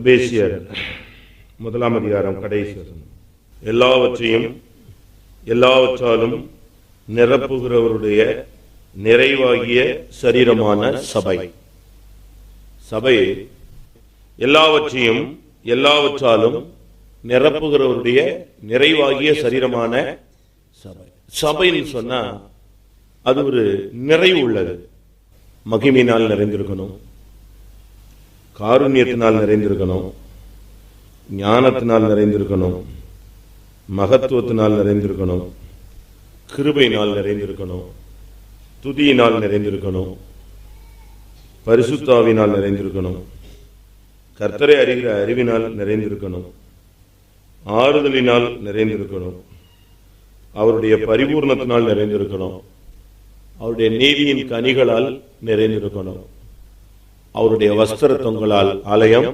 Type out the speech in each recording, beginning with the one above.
எபேசியர் 1 அதிகாரம் கடைசி வசனம். எல்லாவற்றையும் எல்லாவற்றாலும் நிரப்புகிறவருடைய நிறைவாகிய சரீரமான சபை. சபை எல்லாவற்றையும் எல்லாவற்றாலும் நிரப்புகிறவருடைய நிறைவாகிய சரீரமான சபை. சபைன்னு சொன்னா அது ஒரு நிறைவு உள்ளது. மகிமையினால் நிறைந்திருக்கணும், காருண்யத்தினால் நிறைந்திருக்கணும், ஞானத்தினால் நிறைந்திருக்கணும், மகத்துவத்தினால் நிறைந்திருக்கணும், கிருபையினால் நிறைந்திருக்கணும், துதியினால் நிறைந்திருக்கணும், பரிசுத்தாவினால் நிறைந்திருக்கணும், கர்த்தரை அறிகிற அறிவினால் நிறைந்திருக்கணும், ஆறுதலினால் நிறைந்திருக்கணும், அவருடைய பரிபூர்ணத்தினால் நிறைந்திருக்கணும், அவருடைய நீதியின் கனிகளால் நிறைந்திருக்கணும், அவருடைய வஸ்திர தொங்கலால் ஆலயம்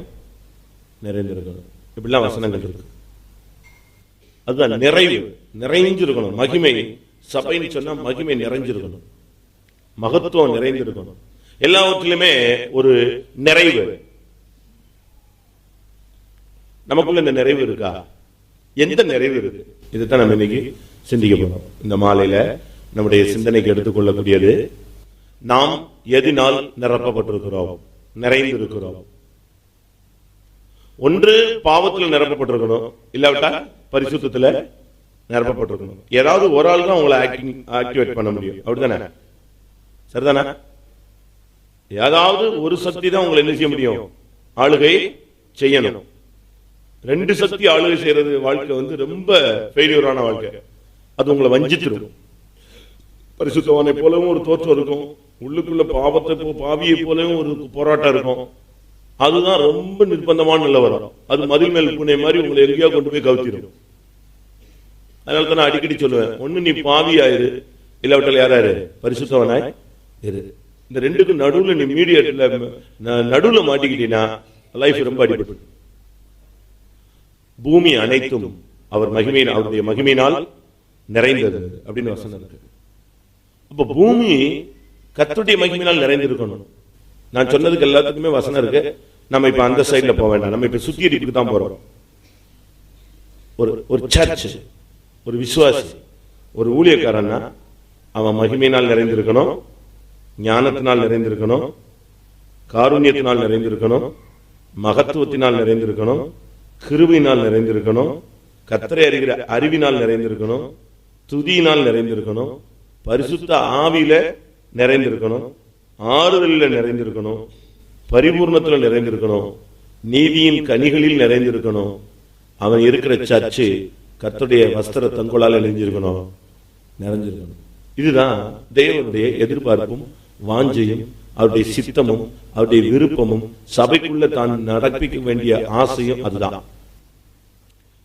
நிறைந்திருக்கணும். இப்படிலாம் வசனங்கள் இருக்கு. அதுதான் நிறைவு, நிறைஞ்சிருக்கணும். மகிமை, சபைன்னு சொன்னா மகிமை நிறைஞ்சிருக்கணும், மகத்துவம் நிறைந்திருக்கணும். எல்லாவற்றிலுமே ஒரு நிறைவு. நமக்குள்ள இந்த நிறைவு இருக்கா? எந்த நிறைவு இருக்கு? இதுதான் நம்ம இன்னைக்கு சிந்திக்க போறோம். இந்த மாலையில நம்முடைய சிந்தனைக்கு எடுத்துக்கொள்ளக்கூடியது, நாம் எதினால் நிரப்பப்பட்டிருக்கிறோம், நிறைந்திருக்கிறோம். ஒன்று பாவத்தில் நிரப்பப்பட்டிருக்கணும், இல்லாவிட்டா பரிசுத்தத்தில் நிரப்பப்பட்டிருக்கணும். ஏதாவது ஒரு ஆள் தான் உங்களை ஆக்டிவேட் பண்ண முடியும், அப்படித்தானே? சரிதானே? ஏதாவது ஒரு சக்தி தான் உங்களை என்ன செய்ய முடியும், ஆளுகை செய்யணும். ரெண்டு சக்தி ஆளுகை செய்யறது வாழ்க்கை ரொம்ப ஃபெயிலியரான வாழ்க்கை. அது உங்களை வஞ்சித்திருக்கும். பரிசுத்தவானை போலவும் ஒரு தோற்றம் இருக்கும், உள்ளுக்குள்ள பாவியை போலவும் ஒரு போராட்டம் இருக்கும். அதுதான் ரொம்ப நிர்பந்தமான நிலவரம். அது மதில் மேல் பூனை மாதிரி உங்களை எங்கேயோ கொண்டு போய் கவுத்திடும். அதனால தான் நான் அடிக்கடி சொல்லுவேன், ஒண்ணு நீ பாவியாயிரு, இல்லாவிட்டால் யாராரு பரிசுத்தவனாய் இரு. இந்த ரெண்டுக்கும் நடுவுல நீ மீடியேட்ல நடுவுல மாட்டிக்கிட்டீங்கன்னா லைஃப் ரொம்ப அடிபட்டு. பூமி அனைத்தும் அவர் மகிமையின், அவருடைய மகிமையினால் நிறைந்தது அப்படின்னு வசனம் இருக்கு. அப்ப பூமி கர்த்தருடைய மகிமையினால் நிறைந்திருக்கணும். நான் சொன்னதுக்கு எல்லாத்துக்குமே வசனம் இருக்கு. நம்ம இப்ப அந்த சைட்ல போக வேண்டாம், நம்ம இப்ப சுத்திகரிப்புக்கு தான் போறோம். ஒரு சர்ச், ஒரு விசுவாசி, ஒரு ஊழியக்காரன்னா அவன் மகிமையினால் நிறைந்திருக்கணும், ஞானத்தினால் நிறைந்திருக்கணும், காருண்யத்தினால் நிறைந்திருக்கணும், மகத்துவத்தினால் நிறைந்திருக்கணும், கிருபையினால் நிறைந்திருக்கணும், கர்த்தரை அறிகிற அறிவினால் நிறைந்திருக்கணும், துதியினால் நிறைந்திருக்கணும், பரிசுத்த ஆவியில நிறைந்திருக்கணும், ஆறுதலில் நிறைந்திருக்கணும், பரிபூர்ணத்தில் நிறைந்திருக்கணும், நீதியின் கனிகளில் நிறைந்திருக்கணும். அவன் இருக்கிற சர்ச்சு கர்த்தருடைய வஸ்திர தங்களால் நிறைஞ்சிருக்கணும், நிறைஞ்சிருக்கணும். இதுதான் தேவனுடைய எதிர்பார்ப்பும் வாஞ்சையும் அவருடைய சித்தமும் அவருடைய விருப்பமும் சபைக்குள்ள தான் நடப்பிக்க வேண்டிய ஆசையும் அதுதான்.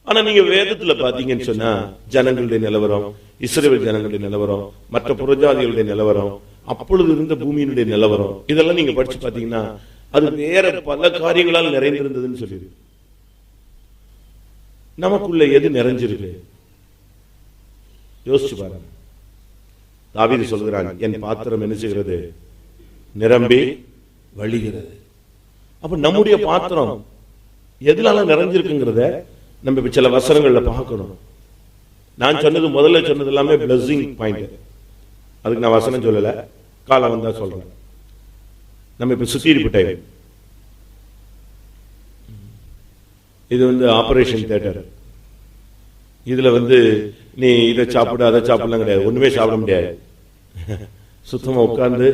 ஆனா நீங்க வேதத்துல பாத்தீங்கன்னு சொன்னா ஜனங்களுடைய நிலவரம், இஸ்ரவேல் ஜனங்களுடைய நிலவரம், மற்ற புறஜாதிகளுடைய நிலவரம், அப்பொழுது இருந்த பூமியினுடைய நிலவரம், இதெல்லாம் நீங்க படிச்சு பாத்தீங்கன்னா அது வேற பல காரியங்களால் நிறைந்திருந்ததுன்னு சொல்லிடு. நமக்குள்ள எது நிறைஞ்சிருக்கு யோசிச்சு பாருங்க. தாவீது சொல்கிறான், என் பாத்திரம் என்ன செய்கிறது, நிரம்பி வழிகிறது. அப்ப நம்முடைய பாத்திரம் எதுனால நிறைஞ்சிருக்குங்கிறத நம்ம சில வசனங்கள்ல பார்க்கணும். நான் சொன்னது முதல்ல சொன்னது எல்லாமே பிளஸிங் பாயிண்ட். அதுக்கு நான் வசனம் சொல்லல, காலம் வந்தா சொல்றேன். நம்ம இப்ப சுத்திகரிப்பு டைம். இது ஆபரேஷன் தியேட்டர். இதுல நீ இதை சாப்பிட அதை சாப்பிடலாம் கிடையாது, ஒண்ணுமே சாப்பிட முடியாது. சுத்தமா உட்கார்ந்து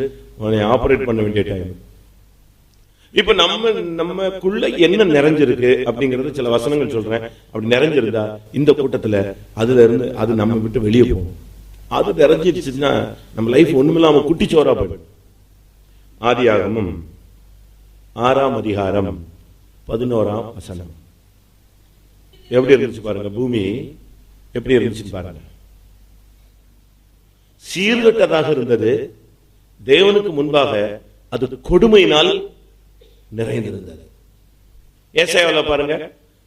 ஆபரேட் பண்ண வேண்டிய டைம். இப்ப நமக்குள்ள என்ன நிறைஞ்சிருக்கு அப்படிங்கறது சில வசனங்கள் சொல்றேன். அப்படி நிறைஞ்சிருந்தா இந்த கூட்டத்துல அதுல இருந்து அது நம்ம விட்டு வெளியே போகும். அது நிறைஞ்சிருச்சுன்னா நம்ம லைஃப் ஒண்ணுமில்லாம குட்டிச்சோரா போயிடும். ஆதியாகமம் 6ஆம் அதிகாரம் 11ஆம் வசனம். எப்படி இருந்துச்சு பாருங்க, பூமி எப்படி இருந்துச்சு பாருங்க. சீர்கட்டதாக இருந்தது, தேவனுக்கு முன்பாக அது கொடுமையினால் நிறைந்திருந்தது. ஏசாயாவுல பாருங்க,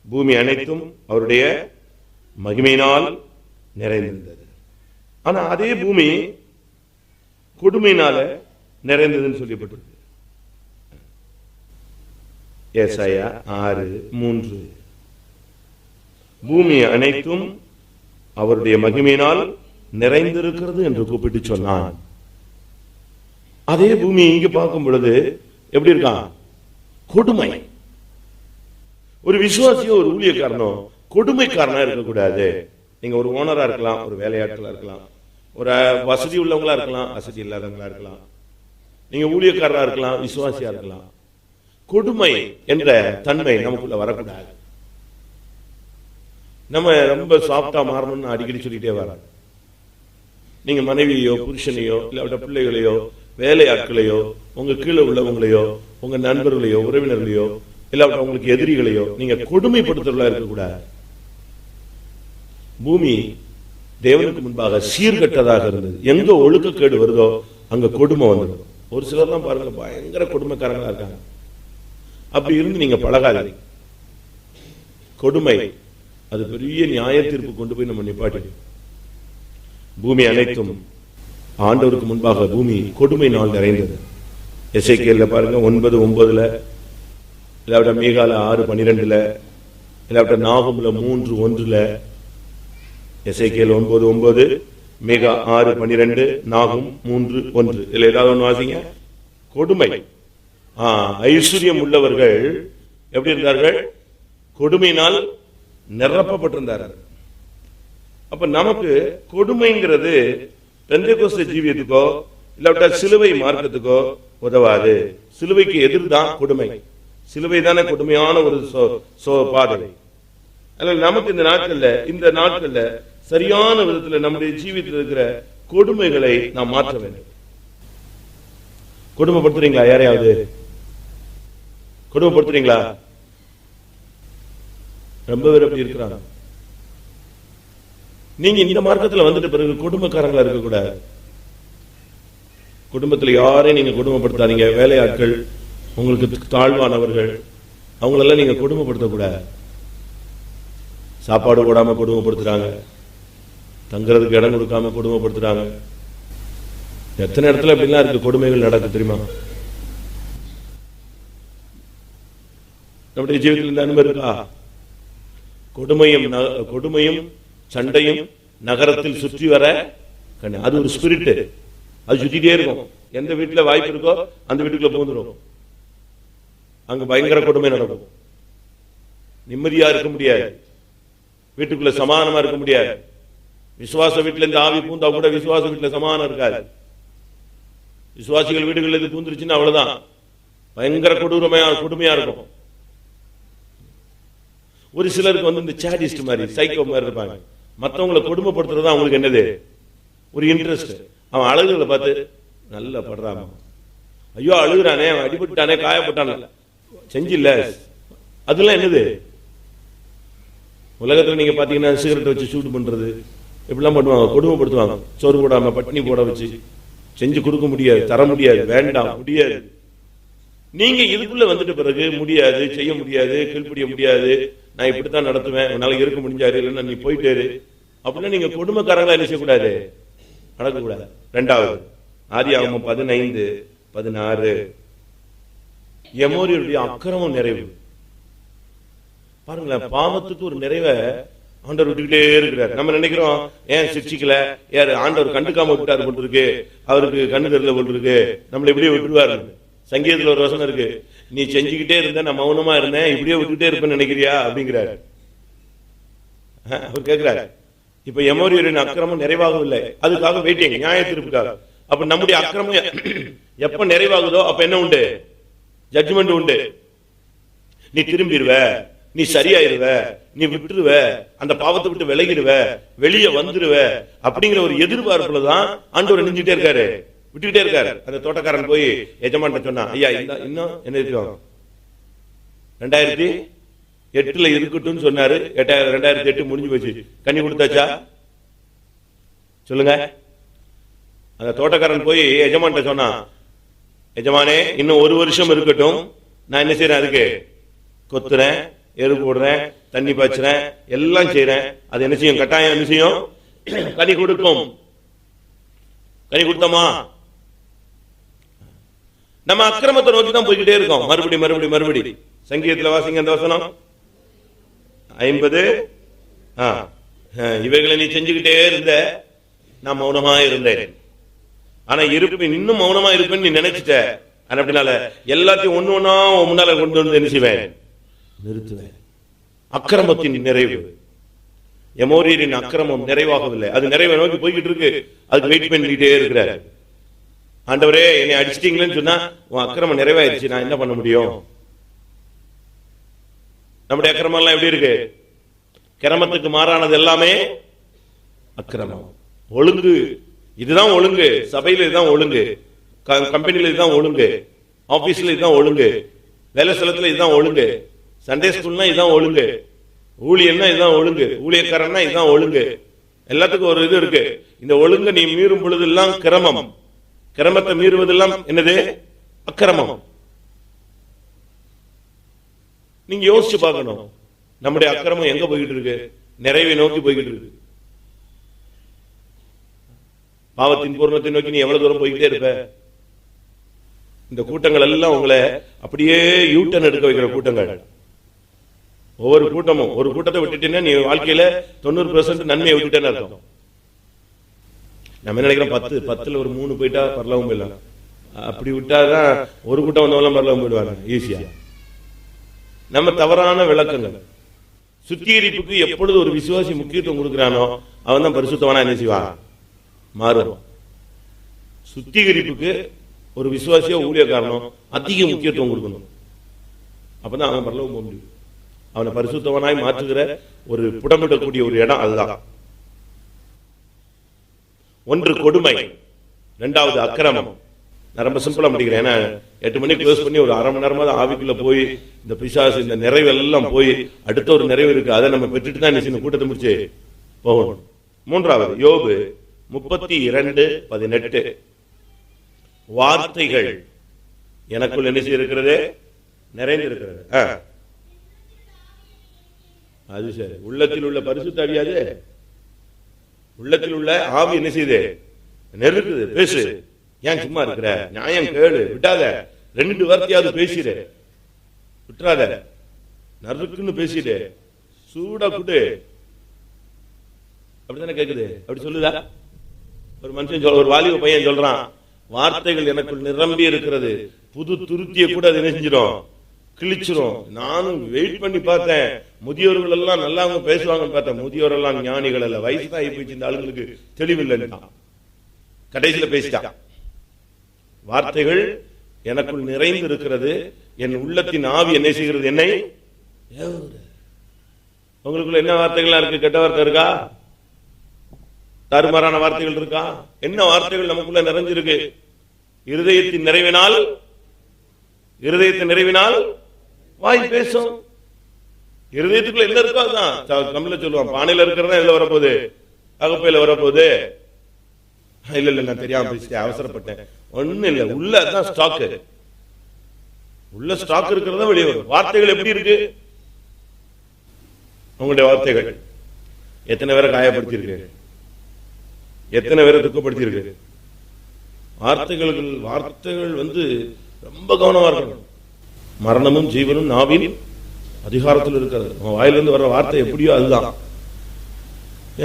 பூமி அனைத்தும் அவருடைய மகிமையினால் நிறைந்திருந்தது. ஆனா அதே பூமி கொடுமையினால நிறைந்ததுன்னு சொல்லப்பட்டிருக்கு. ஏசாயா 6:3. பூமி அனைத்தும் அவருடைய மகிமையினால் நிறைந்திருக்கிறது என்று கூப்பிட்டு சொன்னான். அதே பூமி இங்கு பார்க்கும் பொழுது எப்படி இருக்கான்? கொடுமை. ஒரு விசுவாசியோ ஒரு ஊழியக்காரனோ கொடுமைக்காரனா இருக்கக்கூடாது. நீங்க ஒரு ஓனரா இருக்கலாம், ஒரு வேலையாட்களா இருக்கலாம், ஒரு வசதி உள்ளவங்களா இருக்கலாம், வசதி இல்லாதவங்களா இருக்கலாம், நீங்க ஊழியக்காரரா இருக்கலாம், விசுவாசியா இருக்கலாம். கொடுமை என்ற தன்மை நமக்குள்ள வரக்கூடாது. நம்ம ரொம்ப சாஃப்டா மாறணும்னு அடிக்கடி சொல்லிட்டே வர. நீங்க மனைவியோ புருஷனையோ இல்ல பிள்ளைகளையோ வேலையாட்களையோ உங்க கீழே உள்ளவங்களையோ உங்க நண்பர்களையோ உறவினர்களையோ இல்ல உங்களுக்கு எதிரிகளையோ நீங்க கொடுமைப்படுத்துறதா இருக்கக்கூடாது. பூமி தேவனுக்கு முன்பாக சீர்கட்டதாக இருந்தது. எங்க ஒழுக்கக்கேடு வருதோ அங்க கொடுமை வந்துடும். ஒரு சிலர் தான் பாருங்க பயங்கர கொடுமைக்காரங்களா இருக்காங்க. அப்படி இருந்து நீங்க பழகாதீங்க. கொடுமை அது பெரிய நியாய தீர்ப்பு கொண்டு போய் நம்ம நிப்பாட்டி. பூமி அனைத்தும் ஆண்டவருக்கு முன்பாக பூமி கொடுமை நாள் நிறைந்தது. எசேக்கியேல்ல பாருங்க 9:9, இல்லாவிட்ட மீகால 6:12, இல்லாவிட்ட நாகூம்ல 3:1, எசேக்கியேல் 9:9, மீகா 6:12, நாகும் 3:1. இல்ல ஏதாவது ஒண்ணு வாசிங்க. கொடுமை. ஐஸ்வர்யம் உள்ளவர்கள் எப்படி இருந்தார்கள்? கொடுமையினால் நிரப்பப்பட்டிருந்தார்கள். அப்ப நமக்கு கொடுமைங்கிறது பெந்தேகோஸ்தே ஜீவியத்துக்கோ இல்லாவிட்டா சிலுவை மார்க்கத்துக்கோ உதவாது. சிலுவைக்கு எதிர்தான் கொடுமை. சிலுவை தானே கொடுமையான ஒரு பாதை. நமக்கு இந்த நாட்கள்ல சரியான விதத்துல நம்முடைய ஜீவியத்தில் இருக்கிற கொடுமைகளை நாம் மாற்ற வேண்டும். கொடுமைப்படுத்துறீங்களா? யாரையாவது கொடுமைப்படுத்துறீங்களா? ரொம்ப பேர் அப்படி இருக்கிறாங்க. நீங்க இந்த மார்க்கத்தில் வந்துட்டு பிறகு குடும்பக்காரங்களா இருக்கக்கூடாது. குடும்பத்தில் யாரையும் நீங்க கொடுமைப்படுத்தாதீங்க. வேலையாட்கள், உங்களுக்கு தாழ்வானவர்கள், அவங்களெல்லாம் நீங்க கொடுமைப்படுத்தக்கூடாது. சாப்பாடு போடாம கொடுமைப்படுத்துறாங்க, தங்குறதுக்கு இடம் கொடுக்காம கொடுமைப்படுத்துறாங்க. எத்தனை இடத்துல அப்படிலாம் இருக்கு, கொடுமைகள் நடக்கு தெரியுமா? நம்முடைய ஜீவிதத்தில் இந்த அனுபவம் இருக்கா? கொடுமையும் சண்டையும் நகரத்தில் சுற்றி வர அது ஒரு ஸ்பிரிட். அது சுத்திட்டே இருக்கும். எந்த வீட்டுல வாய்ப்பு இருக்கோ அந்த வீட்டுக்குள்ள போந்துடும். அங்க பயங்கர கொடுமை நடக்கும். நிம்மதியா இருக்க முடியாது, வீட்டுக்குள்ள சமாதானமா இருக்க முடியாது. விசுவாச வீட்டுல இருந்து ஆவி பூந்தா கூட விசுவாச வீட்டுல சமாதானம் இருக்காது. விசுவாசிகள் வீடுகள் இது பூந்துருச்சுன்னா அவ்வளவுதான், பயங்கர கொடுமையா இருக்கும். ஒரு சிலருக்கு இந்த சாடிஸ்ட் மாதிரி சைக்கோ மாதிரி இருப்பாங்க. மற்றவங்களை கொடுமைப்படுத்துறது அவங்களுக்கு என்னது ஒரு இன்ட்ரெஸ்ட். அவன் அழகுகளை பார்த்து நல்லா படுறான், ஐயோ அழுகுறானே, அவன் அடிபட்டானே, காயப்பட்டான செஞ்சில்ல, அதெல்லாம் என்னது? உலகத்துல நீங்க பாத்தீங்கன்னா சிகரெட் வச்சு சூடு பண்றது இப்படிலாம் பண்ணுவாங்க, கொடுமைப்படுத்துவாங்க. சோறு போடாம பட்டினி போட வச்சு செஞ்சு கொடுக்க முடியாது, தர முடியாது, வேண்டாம், முடியாது. நீங்க இதுக்குள்ள வந்துட்டு பிறகு முடியாது, செய்ய முடியாது, கீழ்படிய முடியாது, நான் இப்படித்தான் நடத்துவேன், உன்னால இருக்க முடிஞ்சாரு, இல்லைன்னா நீ போயிட்டாரு அப்படின்னா நீங்க கொடுமைக்காரங்களா என்ன செய்யக்கூடாது, நடக்கக்கூடாது. இரண்டாவது ஆதியாகமம் 15:16 எமோரியருடைய அக்கிரமம் நிறைவு. பாருங்களேன், பாவத்துக்கு ஒரு நிறைவை ஆண்டவர் விட்டுக்கிட்டே இருக்கிறார். நம்ம நினைக்கிறோம் ஏன் சிரிச்சிக்கல, யாரு ஆண்டவர் கண்டுக்காம விட்டாரு போட்டு இருக்கு, அவருக்கு கண்ணு தெரியல போட்டு இருக்கு, நம்மளை இப்படியே விட்டுருவாரு. சங்கீதத்துல ஒரு வசனம் இருக்கு, நீ செஞ்சுக்கிட்டே இருந்த, நான் மௌனமா இருந்தேன், இப்படியே விட்டுக்கிட்டே இருப்பேன்னு நினைக்கிறியா அப்படிங்கிறாரு. அவர் கேட்கிறாரு. இப்ப எமோரியரின் அக்கிரமம் நிறைவாகவில்லை, அதுக்காக வெயிட்டிங், நியாய தீர்ப்புக்காக. அப்ப நம்முடைய அக்கிரமம் எப்ப நிறைவாகுதோ அப்ப என்ன உண்டு? ஜட்ஜ்மெண்ட் உண்டு. நீ திரும்பிடுவ, நீ சரியாயிருவ, நீ விட்டுருவ, அந்த பாவத்தை விட்டு விலகிடுவ, வெளியே வந்துருவ அப்படிங்கிற ஒரு எதிர்பார்ப்புலதான் ஆண்டவர் நெஞ்சுட்டே இருக்காரு, விட்டுக்கிட்டே இருக்காரு. அந்த தோட்டக்காரன் போய் எஜமான் சொன்னா, ஐயா இன்னும் என்ன இருக்கும், 2008 இருக்கட்டும் சொன்னாரு. 2008 முடிஞ்சு போச்சு, கண்ணி கொடுத்தாச்சா சொல்லுங்க. அந்த தோட்டக்காரன் போய் எஜமான் சொன்னா, எஜமானே இன்னும் 1 வருஷம் இருக்கட்டும், நான் என்ன செய்யறேன், அதுக்கு கொத்துறேன், எரு போடுறேன், தண்ணி பாய்ச்சுறேன், எல்லாம் செய்யறேன். அது என்ன செய்யும், கட்டாயம் என்ன செய்யும், கனி கொடுக்கும். கனி கொடுத்தோமா? நம்ம அக்கிரமத்தை நோக்கி தான் போய்கிட்டே இருக்கோம், மறுபடி. சங்கீதத்தில் வாசிங்க அந்த வசனம் 50. இவைகளை நீ செஞ்சுக்கிட்டே இருந்த, நான் மௌனமா இருந்தேன். ஆனா இருப்பேன், இன்னும் மௌனமா இருப்பேன்னு நீ நினைச்சிட்ட. அப்படினால எல்லாத்தையும் ஒண்ணு ஒண்ணா முன்னால கொண்டு வந்து என்ன செய்வேன்? நிறுத்துவேன். அக்கிரமத்தின் நிறைவு, எமோரியரின் அக்கிரமம் நிறைவாகவில்லை, அது நிறைவை நோக்கி போய்கிட்டு இருக்கு. அதுக்கு வெயிட் பண்ணிட்டே இருக்கிறார். ஆண்டவரே என்னை அடிச்சிட்டீங்களேன்னு சொன்னா உன் அக்கிரமம் நிறைவாயிருச்சு, நான் என்ன பண்ண முடியும்? நம்முடைய அக்கிரமம் எல்லாம் எப்படி இருக்கு? கிரமத்துக்கு மாறானது எல்லாமே அக்கிரமம். ஒழுங்கு, இதுதான் ஒழுங்கு. சபையில இதுதான் ஒழுங்கு, கம்பெனியில இதுதான் ஒழுங்கு, ஆபீஸ்ல இதுதான் ஒழுங்கு, வேலை ஸ்தலத்துல இதுதான் ஒழுங்கு, சண்டே ஸ்கூல்னா இதுதான் ஒழுங்கு, ஊழியர்னா இதுதான் ஒழுங்கு, ஊழியக்காரன்னா இதுதான் ஒழுங்கு. எல்லாத்துக்கும் ஒரு இது இருக்கு. இந்த ஒழுங்கு நீ மீறும் பொழுதெல்லாம் கிரமம், கிரமத்தை மீறுவதெல்லாம் என்னது? அக்கிரமம். நீங்க யோசிச்சு பார்க்கணும், நம்முடைய அக்கிரமம் எங்க போய்கிட்டு இருக்கு? நிறைவை நோக்கி போய்கிட்டு இருக்கு. பாவத்தின் பூர்ணத்தை நோக்கி நீ எவ்வளவு தூரம் போய்கிட்டே இருப்ப? இந்த கூட்டங்கள் எல்லாம் உங்களை அப்படியே யூட்டன் எடுக்க வைக்கிற கூட்டங்கள். ஒவ்வொரு கூட்டமும், ஒரு கூட்டத்தை விட்டுட்டீங்கன்னா நீ வாழ்க்கையில 90% நன்மையை விட்டுட்டேன்னு அர்த்தம். நம்ம என்ன நினைக்கிறோம், 10ல் ஒரு 3 போயிட்டா பரலவும் போயிடலாம். அப்படி விட்டாதான் ஒரு கூட்டம் வந்தவங்க பரலவும் போயிடுவாங்க ஈஸியா. நம்ம தவறான விளக்கங்கள். சுத்திகரிப்புக்கு எப்பொழுது ஒரு விசுவாசி முக்கியத்துவம் கொடுக்கிறானோ அவன் தான் பரிசுத்தவனா என்ன செய்வான்? மாறுவான். சுத்திகரிப்புக்கு ஒரு விசுவாசியோ ஊழியக்காரனும் அதிக முக்கியத்துவம் கொடுக்கணும். அப்பதான் அவன் பரலவும் போக முடியும். அவனை பரிசுத்தவனாய் மாற்றுகிற ஒரு புடமிடக்கூடிய ஒரு இடம் அதுதான். ஒன்று கொடுமை, 2வது அக்கிரமம். நான் ரொம்ப சிம்பிளா முடிக்கிறேன். ஏன்னா 8 மணிக்கு க்ளோஸ் பண்ணி ஒரு 1/2 மணி நேரமா தான் ஆவிக்குள்ள போய் இந்த பிசாசு இந்த நிறைவெல்லாம் போய் அடுத்த ஒரு நிறைவு இருக்கு, அதை நம்ம பெற்றுட்டு தான் இந்த கூட்டத்தை முடிச்சு போகணும். 3வது யோபு 32:18. வார்த்தைகள் எனக்குள் என்ன செய்திருக்கிறது? நிறைந்திருக்கிறது. அது சரி, உள்ளத்தில் உள்ள பரிசுத்த ஆவியாது, உள்ளத்தில் உள்ள ஆவி என்ன செய்யுது? நெருக்குது. பேசு, ஏன் சும்மா இருக்கிற? நியாயம் கேளு, விட்டாத. 2 வார்த்தையாவது பேசிடு, விட்டுறாத. நறுக்குன்னு பேசிடு, சூடா குடு. அப்படித்தானே கேக்குது? அப்படி சொல்லுதா? ஒரு மனுஷன் ஒரு வாலிப பையன் சொல்றான், வார்த்தைகள் எனக்குள் நிரம்பி இருக்கிறது, புது துருத்திய கூட அது என்ன செஞ்சிடும்? கிழிச்சிரும். நானும் வெயிட் பண்ணி பார்த்தேன், முதியோர்கள் எல்லாம் நல்லா அவங்க பேசுவாங்கன்னு பார்த்தேன். முதியோர் எல்லாம் ஞானிகள் அல்ல, வயசுதான் ஆகி போச்சு, இந்த ஆளுங்களுக்கு தெளிவில்லை. கடைசியில பேசிட்டான். வார்த்தைகள் எனக்குள் நிறைந்து இருக்கிறது, என் உள்ளத்தின் ஆவி என்ன செய்கிறது? என்னை. உங்களுக்குள்ள என்ன வார்த்தைகள் இருக்கு? கெட்ட வார்த்தை இருக்கா? தாறுமாறான வார்த்தைகள் இருக்கா? என்ன வார்த்தைகள் நமக்குள்ள நிறைஞ்சிருக்கு? இருதயத்தின் நிறைவினால், இருதயத்தின் நிறைவினால் வாய் பேசும். இருதயத்துக்குள்ள என்ன இருக்கோ அதுதான். நம்மள சொல்லுவான், பானையில இருக்கிறதா இதுல வரப்போகுது, அகப்பையில வரப்போகுது. இல்ல இல்ல, நான் தெரியாம பேசிட்டேன், அவசரப்பட்டேன். ஒண்ணு இல்ல, உள்ள தான் ஸ்டாக். உள்ள ஸ்டாக் இருக்கிறதா வெளியே வரும். வார்த்தைகள் எப்படி இருக்கு? உங்களுடைய வார்த்தைகள் எத்தனை பேரை காயப்படுத்தி இருக்கு? எத்தனை பேரை துக்கப்படுத்தி இருக்கு? வார்த்தைகள் ரொம்ப கவனமா இருக்கணும். மரணமும் ஜீவனும் நாவின் அதிகாரத்தில் இருக்கிறது. வாயிலிருந்து வர்ற வார்த்தை எப்படியோ அதுதான்.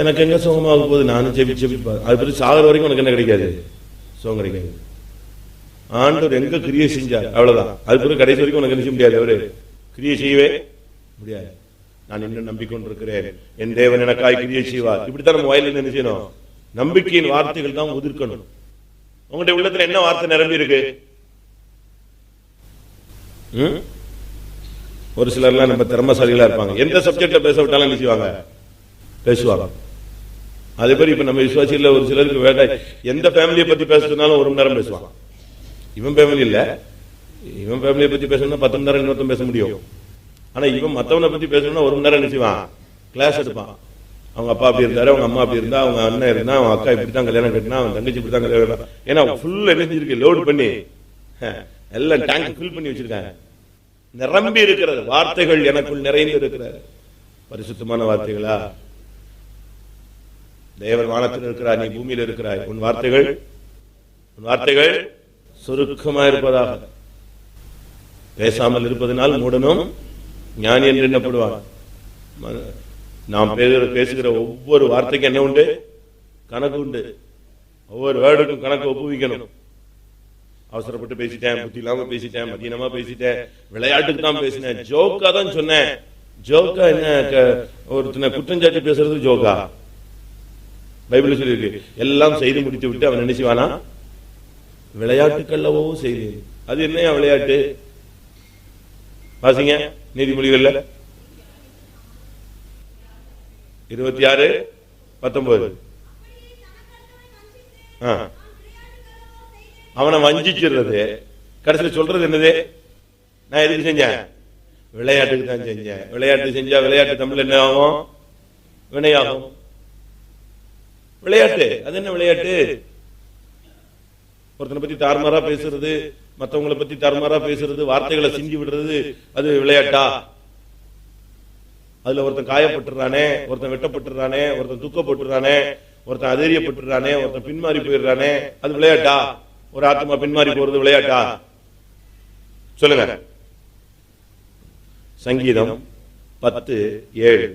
எனக்கு எங்க சுகமாக போகுது? நானும் செவி அது பற்றி சாகர வரைக்கும் உனக்கு என்ன கிடைக்காது? சுகம் கிடைக்காது. ஆண்டவர் எங்க கிரியை செஞ்சார் அவ்வளவுதான். அது பிறகு கடைசி வரைக்கும் உனக்கு என்ன செய்ய முடியாது? அவரு கிரியை செய்யவே முடியாது. நான் இன்னும் நம்பிக்கொண்டிருக்கிறேன், என் தேவன் எனக்காய் கிரியை செய்வார். இப்படித்தான் நம்ம வாயிலிருந்து என்ன செய்யணும்? நம்பிக்கையின் வார்த்தைகள் தான் உதிர்க்கணும். உங்களுடைய உள்ளத்துல என்ன வார்த்தை நிரம்பி இருக்கு? ஒரு சிலர்லாம் நம்ம திறமசாலிகளா இருப்பாங்க, எந்த சப்ஜெக்ட்ல பேச விட்டாலும் என்ன செய்வாங்க? பேசுவாங்க. அதே மாதிரி இப்ப நம்ம விசுவாசியில் ஒரு சிலருக்கு வேண்டாம், எந்த ஃபேமிலியை பத்தி பேசுறதுனாலும் 1 மணி நேரம் பேசுவாங்க. இவன் ஃபேமிலி இல்ல, இவன் ஃபேமிலியை பத்தி பேசணும்னா 10 மணி நேரம் இன்னொருத்தம் பேச முடியும். ஆனா இவன் மத்தவனை பத்தி பேசணும்னா 1 மணி நேரம் என்ன செய்வான்? கிளாஸ் எடுப்பான். அவங்க அப்பா அப்படி இருந்தாரு, அவங்க அம்மா அப்படி இருந்தா, அவங்க அண்ணன் இருந்தா, அவங்க அக்கா இப்படித்தான் கல்யாணம் கட்டினா, அவன் தங்கச்சி இப்படித்தான் கல்யாணம். ஏன்னா ஃபுல் எனர்ஜி இருக்கு, லோடு பண்ணி எல்லாம் டேங்க் ஃபில் பண்ணி வச்சிருக்காங்க. நிரம்பி இருக்கிறது. வார்த்தைகள் எனக்குள் நிறைந்து இருக்கிறது. பரிசுத்தமான வார்த்தைகளா? தேவன் வானத்தில் இருக்கிறார், நீ பூமியில் இருக்கிறாய். உன் வார்த்தைகள் சுருக்கமா இருப்பதாக. பேசாமல் இருப்பதனால் மூடனும் ஞானி என்று எண்ணப்படுவார். நாம் பேசுகிற ஒவ்வொரு வார்த்தைக்கு என்ன உண்டு? கணக்கு உண்டு. ஒவ்வொரு வேர்டுக்கும் கணக்கு ஒப்புவிக்கணும். அவசரப்பட்டு பேசிட்டேன், புத்தி இல்லாம பேசிட்டேன், மதியனமா பேசிட்டேன், விளையாட்டுக்கு தான் பேசினேன், ஜோக்கா தான் சொன்னேன். ஜோக்கா என்ன? ஒருத்தனை குற்றஞ்சாட்டி பேசுறது ஜோக்கா? பைபிள் சொல்லியிருக்கு, எல்லாம் செய்து முடித்து விட்டு அவன் நினைச்சுவானா விளையாட்டுக்கல்லவோ செய்து. அது என்னையா விளையாட்டு? வாசிங்க நீதிமொழிகள்ல 26:19. அவனை வஞ்சிச்சிடுறது. கடைசியில் சொல்றது என்னது? நான் எதுக்கு செஞ்சேன்? விளையாட்டுக்கு தான் செஞ்சேன். விளையாட்டு செஞ்சா விளையாட்டு தமிழ் என்ன ஆகும்? வினையாகும். விளையாட்டு அது என்ன விளையாட்டு? ஒருத்தனை பத்தி தாறுமாறா பேசுறது, மற்றவங்களை பத்தி தாறுமாறா பேசுறது, வார்த்தைகளை சிந்தி விடுறது, அது விளையாட்டா? அதுல ஒருத்தன் காயப்பட்டுறானே, ஒருத்தன் வெட்டப்பட்டுறானே, ஒருத்தன் துக்கப்பட்டுறானே, ஒருத்தன் அதேரியப்பட்டுறானே, ஒருத்தன் பின்மாறி போயிடுறானே, அது விளையாட்டா? ஒரு ஆத்மா பின்மாறி போறது விளையாட்டா? சொல்லுங்க. சங்கீதம் 10:7.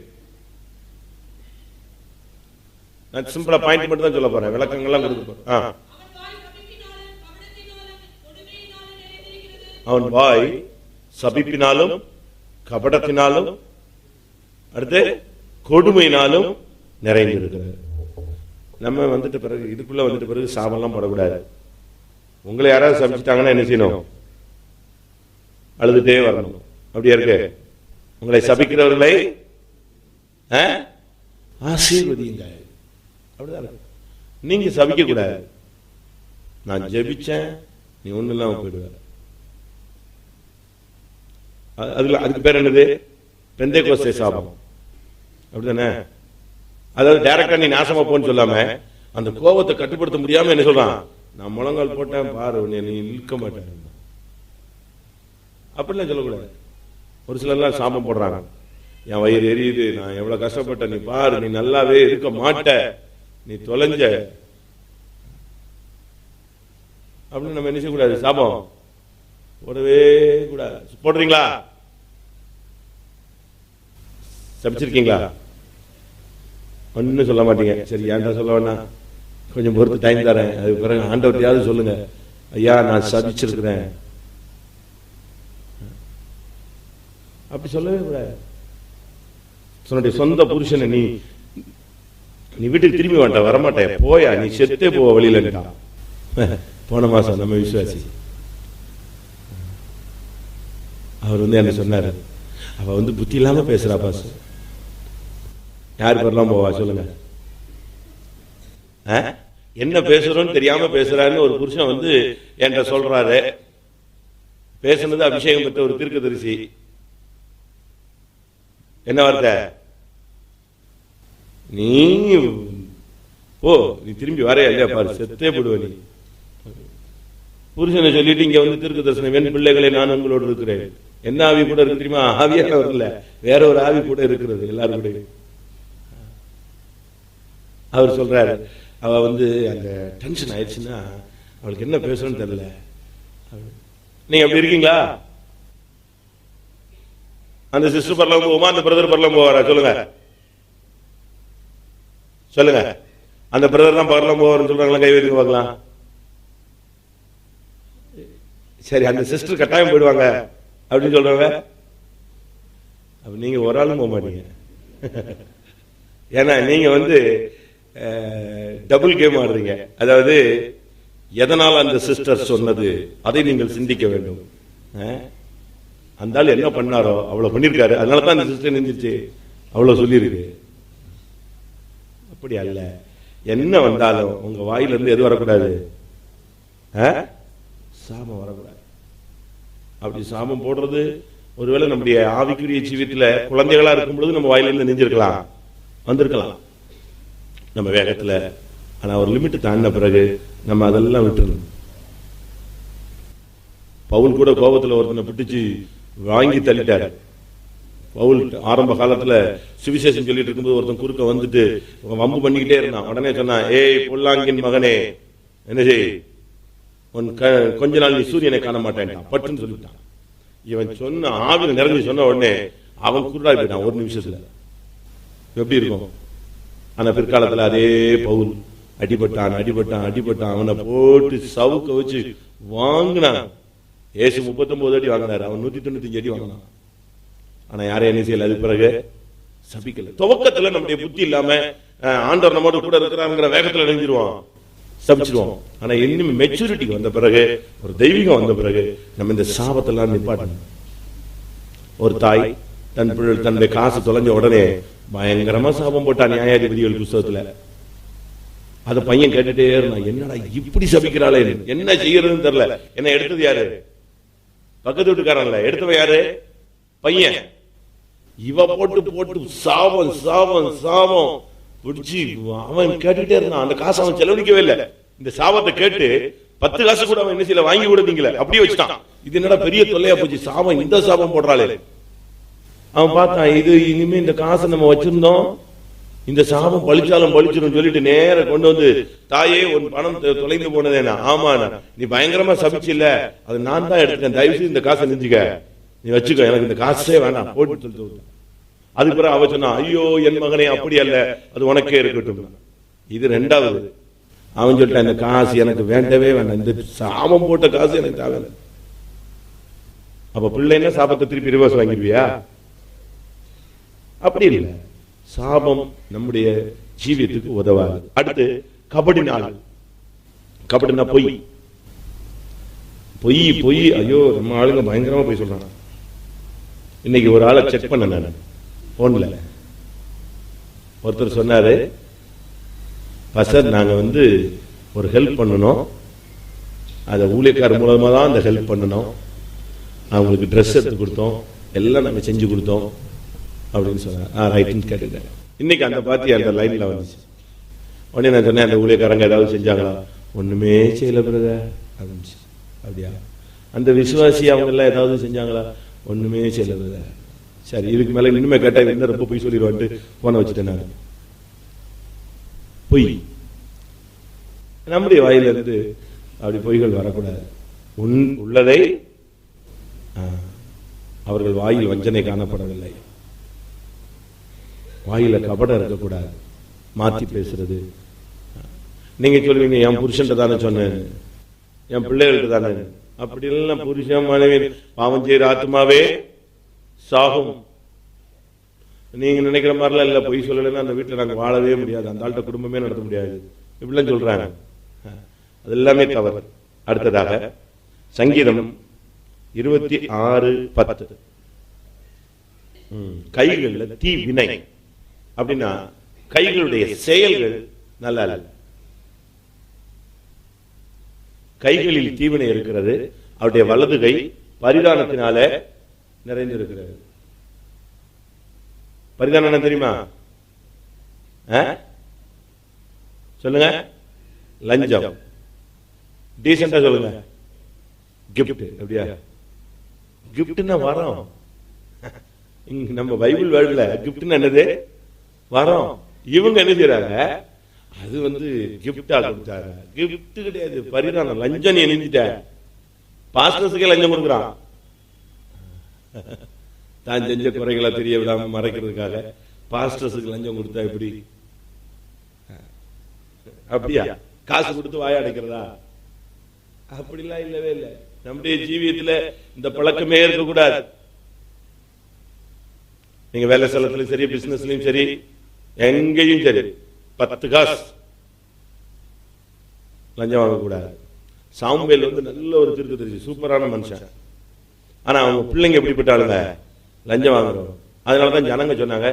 நான் சிம்பிளா பாயிண்ட் மட்டும் தான் சொல்ல போறேன், விளக்கங்கள்லாம் கொடுக்க போறேன். அவன் வாய் சபிப்பினாலும் கபடத்தினாலும் அடுத்து கொடுமையினாலும் நிறைந்திருக்கிறது. நம்ம வந்துட்டு பிறகு இதுக்குள்ள வந்துட்டு பிறகு சாபம்லாம் போடக்கூடாது. உங்களை யாராவது சபிச்சுட்டாங்கன்னா என்ன செய்யணும்? அழுதுட்டே வரணும். அப்படியா இருக்கு? உங்களை சபிக்கிறவர்களை ஆசீர்வதிங்க. அப்படிதான் இருக்கு. நீங்க சபிக்க கூடாது. நான் ஜெபிச்சேன், நீ ஒண்ணு இல்லாம போயிடுவ. அதுக்கு பேர் என்னது? பெந்தேகோஸ்தே சாபம். அப்படிதானே? அதாவது டைரக்டா நீ நாசமா போன்னு சொல்லாம அந்த கோபத்தை கட்டுப்படுத்த முடியாம என்ன சொல்றான்? நான் முழங்கால் போட்டேன் பாரு, நீ இழுக்க மாட்டேன். அப்படிலாம் சொல்லக்கூடாது. ஒரு சிலர்லாம் சாபம் போடுறாங்க, என் வயிறு எரியுது, நான் எவ்வளவு கஷ்டப்பட்ட, நீ பாரு, நீ நல்லாவே இருக்க மாட்ட, நீ தொலைஞ்ச அப்படின்னு நம்ம என்ன செய்யக்கூடாது? சாபம் போடவே கூடாது. போடுறீங்களா? சபிச்சிருக்கீங்களா? ஒன்னும் சொல்ல மாட்டீங்க. சரி, ஏன்டா சொல்ல வேணாம், கொஞ்சம் பொறுத்து டைம் தரேன், அதுக்கு பிறகு ஆண்டவர்கிட்டயாவது சொல்லுங்க, ஐயா நான் சபிச்சிருக்கிறேன். அப்படி சொல்லவே கூடாது. சொந்த புருஷனை நீ வீட்டுக்கு திரும்பி வேண்டா, வரமாட்டேன், போயா, நீ செத்தே போவ வழியிலன்டா. போன மாசம் நம்ம விசுவாசி அவர் என்ன சொன்னாரு? அவ புத்தி இல்லாம பேசுறா பாஸ். யாரு பேர்லாம் போவா சொல்லுங்க? என்ன பேசுறோன்னு தெரியாம பேசுறாருன்னு ஒரு புருஷன் என்கிட்ட சொல்றாரு. பேசுனது அபிஷேகம் பெற்ற ஒரு தீர்க்கதரிசி. என்ன வார்த்தை? நீ திரும்பி வரையா இல்லையா பாரு, செத்தே போடுவ நீ. புருஷனை சொல்லிட்டு இங்க தீர்க்க தரிசனம், என் பிள்ளைகளை நான் உங்களோடு இருக்கிறேன். என்ன ஆவி கூட இருக்கு தெரியுமா? ஆவியாக வரல, வேற ஒரு ஆவி கூட இருக்கிறது எல்லாரும் கூட. அவர் சொல்றாரு, அவ அந்த டென்ஷன் ஆயிடுச்சுன்னா அவளுக்கு என்ன பேசணும்னு தெரியல. நீங்க அப்படி இருக்கீங்களா? அந்த சிஸ்டர் பரலாம் போவோமா, அந்த பிரதர் பரலாம் போவாரா? சொல்லுங்க சொல்லுங்க. அந்த பிரதர் தான் பரலாம் போவாருன்னு சொல்றாங்களா? கை வைத்து பார்க்கலாம். சரி, அந்த சிஸ்டர் கட்டாயம் போயிடுவாங்க அப்படின்னு சொல்றாங்க. அப்ப நீங்க ஒரு ஆளும் போக மாட்டீங்க. ஏன்னா நீங்க டபுள் கேம் ஆடுறீங்க. அதாவது எதனால் அந்த சிஸ்டர் சொன்னது அதை நீங்கள் சிந்திக்க வேண்டும். அந்த ஆள் என்ன பண்ணாரோ அவ்வளவு பண்ணிருக்காரு, அதனாலதான் அந்த சிஸ்டர் நெஞ்சிச்சு அவ்வளவு சொல்லியிருக்கு. அப்படி அல்ல. என்ன வந்தாலும் உங்க வாயிலிருந்து எது வரக்கூடாது? சாபம் வரக்கூடாது. அப்படி சாபம் போடுறது ஒருவேளை நம்முடைய ஆவிக்குரிய ஜீவியத்துல குழந்தைகளா இருக்கும் பொழுது நம்ம வாயிலிருந்து நெஞ்சிருக்கலாம், வந்திருக்கலாம் நம்ம வேகத்துல. ஆனா ஒரு லிமிட் தாண்டின பிறகு நம்ம அதெல்லாம் விட்டுறணும். பவுல் கூட கோபத்துல ஒருத்தனை பிடிச்சு வாங்கி தள்ளிட்டாரு. பவுல் ஆரம்ப காலத்துல சுவிசேஷம் சொல்லிட்டு இருக்கும்போது ஒருத்தன் குறுக்க வம்பு பண்ணிக்கிட்டே இருந்தான். உடனே சொன்னான், ஏய் பொல்லாங்கின் மகனே, என்ன செய், கொஞ்ச நாள் நீ சூரியனை காண மாட்டேன் பட்டுன்னு சொல்லிட்டான். இவன் சொன்ன ஆவில நிறைஞ்சு சொன்ன உடனே அவன் குருடாய் போயிட்டான் ஒரு நிமிஷத்துல. எப்படி இருக்கும்? ஆனா பிற்காலத்துல அதே பவுல் அடிபட்டான் அடிபட்டான் அடிபட்டான், அவனை போட்டு சவுக்க வச்சு வாங்கினான். ஏசு 39 அடி வாங்கினாரு, அவன் 195 அடி வாங்கினான். ஆனா யாரும் என்ன செய்யல, அது பிறகு சபிக்கல. துவக்கத்துல நம்முடைய புத்தி இல்லாம ஆண்டவர் நம்மோட கூட இருக்கிறாங்கிற வேகத்துல நினைஞ்சிருவான், சபிச்சிருவோம். ஆனா இன்னும் மெச்சூரிட்டிக்கு வந்த பிறகு, ஒரு தெய்வீகம் வந்த பிறகு நம்ம இந்த சாபத்தெல்லாம் நிப்பாட்டணும். ஒரு தாய் தன்னுடைய காசு தொலைஞ்ச உடனே பயங்கரமா சாபம் போட்டா நியாயாதிபதிகள் புஸ்தகத்துல. அத பையன் கேட்டுட்டே இருந்தான், என்னடா இப்படி சபிக்கிறாளே, என்ன செய்யறதுன்னு தெரியல. என்ன எடுத்தது யாரு? பக்கத்து வீட்டுக்காரன்ல எடுத்தவன் யாரு? பையன். இவ போட்டு போட்டு சாபம் சாபம் சாபம் பிடிச்சி அவன் கேட்டுட்டே இருந்தான். அந்த காசு அவன் செலவழிக்கவே இல்லை. இந்த சாபத்தை கேட்டு 10 காசு கூட அவன் என்ன செய்யல, வாங்கி கொடுத்தீங்களே, அப்படியே வச்சுட்டான். இது என்னடா பெரிய தொல்லையா போச்சு, சாபம் இந்த சாபம் போடுறாளே. அவன் பார்த்தான், இது இனிமே இந்த காசை நம்ம வச்சிருந்தோம், இந்த சாபம் பழிச்சாலும் பழிச்சிடும் சொல்லிட்டு நேர கொண்டு வந்து, தாயே உன் பணம் தொலைந்து போனதேனா? ஆமா, நீ பயங்கரமா சபிச்சு இல்ல, அது நான் தான் எடுத்துட்டேன், தயவுசெய்து இந்த காசை நெஞ்சுக்க, நீ வச்சுக்க, எனக்கு இந்த காசே வேண்டாம் போட்டு சொல்லி. அதுக்கு பிறகு அவ சொன்னா, ஐயோ என் மகனே அப்படி அல்ல, அது உனக்கே இருக்கட்டும். இது 2வது. அவன் சொல்லிட்டான், இந்த காசு எனக்கு வேண்டவே வேண்டாம், இந்த சாபம் போட்ட காசு எனக்கு தேவையில்லை. அப்ப பிள்ளைன்னா சாபத்தை திருப்பி ரிவர்ஸ் வாங்கிடுவியா? அப்படி இல்லை. சாபம் நம்முடைய ஜீவியத்துக்கு உதவாது. அடுத்து கபடி நாள். கபடினா பொய். பொய் பொய். ஐயோ நம்ம ஆளுங்க பயங்கரமா போய் சொல்றாங்க. இன்னைக்கு ஒரு ஆளை செக் பண்ண நான் போன்ல. ஒருத்தர் சொன்னாரு, பாஸ்டர் நாங்க ஒரு ஹெல்ப் பண்ணணும், அதை ஊழியக்காரர் மூலமா தான் அந்த ஹெல்ப் பண்ணணும், அவங்களுக்கு ட்ரெஸ் எடுத்து கொடுத்தோம், எல்லாம் நாங்க செஞ்சு கொடுத்தோம் அப்படின்னு சொன்னார். ரைட்னு கேட்டுட்டேன். இன்னைக்கு அந்த பாத்தி அந்த லைன்ல வந்துச்சு. உடனே நான் சொன்னேன், அந்த ஊழியக்காரங்க ஏதாவது செஞ்சாங்களா? ஒண்ணுமே செய்யல பிரதர் அப்படின்னு. அப்படியா? அந்த விசுவாசி அவங்க எல்லாம் ஏதாவது செஞ்சாங்களா? ஒண்ணுமே செய்யல பிரதர். சரி, இதுக்கு மேல இன்னுமே கேட்டா என்ன ரொம்ப பொய் சொல்லிடுவான்ட்டு போன வச்சுட்டேன் நான். பொய் நம்முடைய வாயில இருந்து அப்படி பொய்கள் வரக்கூடாது. உள்ளதை அவர்கள் வாயில் வஞ்சனை காணப்படவில்லை. வாயில கபடம் இருக்கக்கூடாது, மாத்தி பேசுறது. நீங்க சொல்லுவீங்க, என் புருஷன் தானே சொன்னேன், என் பிள்ளைகளுக்கு தானே. அப்படி இல்லைன்னா புருஷன் மனைவி பாவம் செய்யற ஆத்மாவே சாகும். நீங்க நினைக்கிற மாதிரிலாம் இல்ல. பொய் சொல்லலைன்னா அந்த வீட்டுல நாங்க வாழவே முடியாது, அந்த ஆள்கிட்ட குடும்பமே நடத்த முடியாது, இப்படிலாம் சொல்றாங்க. அது எல்லாமே தவறு. அடுத்ததாக சங்கீதம் 26:10. கைகள்ல தீ வினை அப்படின்னா கைகளுடைய செயல்கள் நல்லா இல்லை. கைகளில் தீவினை இருக்கிறது, அவருடைய வலது கை பரிதானத்தினால நிறைந்திருக்கிறது. பரிதானம் தெரியுமா? சொல்லுங்க. லஞ்சம். டீசெண்டா சொல்லுங்க. கிஃப்ட். அப்படியா? கிஃப்ட்னா வரோம். நம்ம பைபிள் வேர்ட்ல கிஃப்ட்னா என்னது? வரோம். இவங்க என்ன செய்யறாங்க, அது கிஃப்டா கொடுத்தாங்க. கிஃப்ட் கிடையாது, பரிதானம். லஞ்சம் நீ நினைச்சிட்ட. பாஸ்டர்ஸுக்கே லஞ்சம் கொடுக்குறான். தான் செஞ்ச குறைகளை தெரிய விடாம மறைக்கிறதுக்காக பாஸ்டர்ஸுக்கு லஞ்சம் கொடுத்தா எப்படி? அப்படியா? காசு கொடுத்து வாய அடைக்கிறதா? அப்படிலாம் இல்லவே இல்லை. நம்முடைய ஜீவியத்துல இந்த பழக்கமே இருக்கக்கூடாது. நீங்க வேலை ஸ்தலத்திலும் சரி, பிசினஸ்லயும் சரி, எங்கேயும் சரி, 10 காசு லஞ்சம் வாங்கக்கூடாது. சாமுவேல் நல்ல ஒரு தீர்க்கதரிசி, சூப்பரான மனுஷன். ஆனா அவங்க பிள்ளைங்க எப்படிப்பட்டாலுங்க, லஞ்சம் வாங்குறோம். அதனாலதான் ஜனங்க சொன்னாங்க,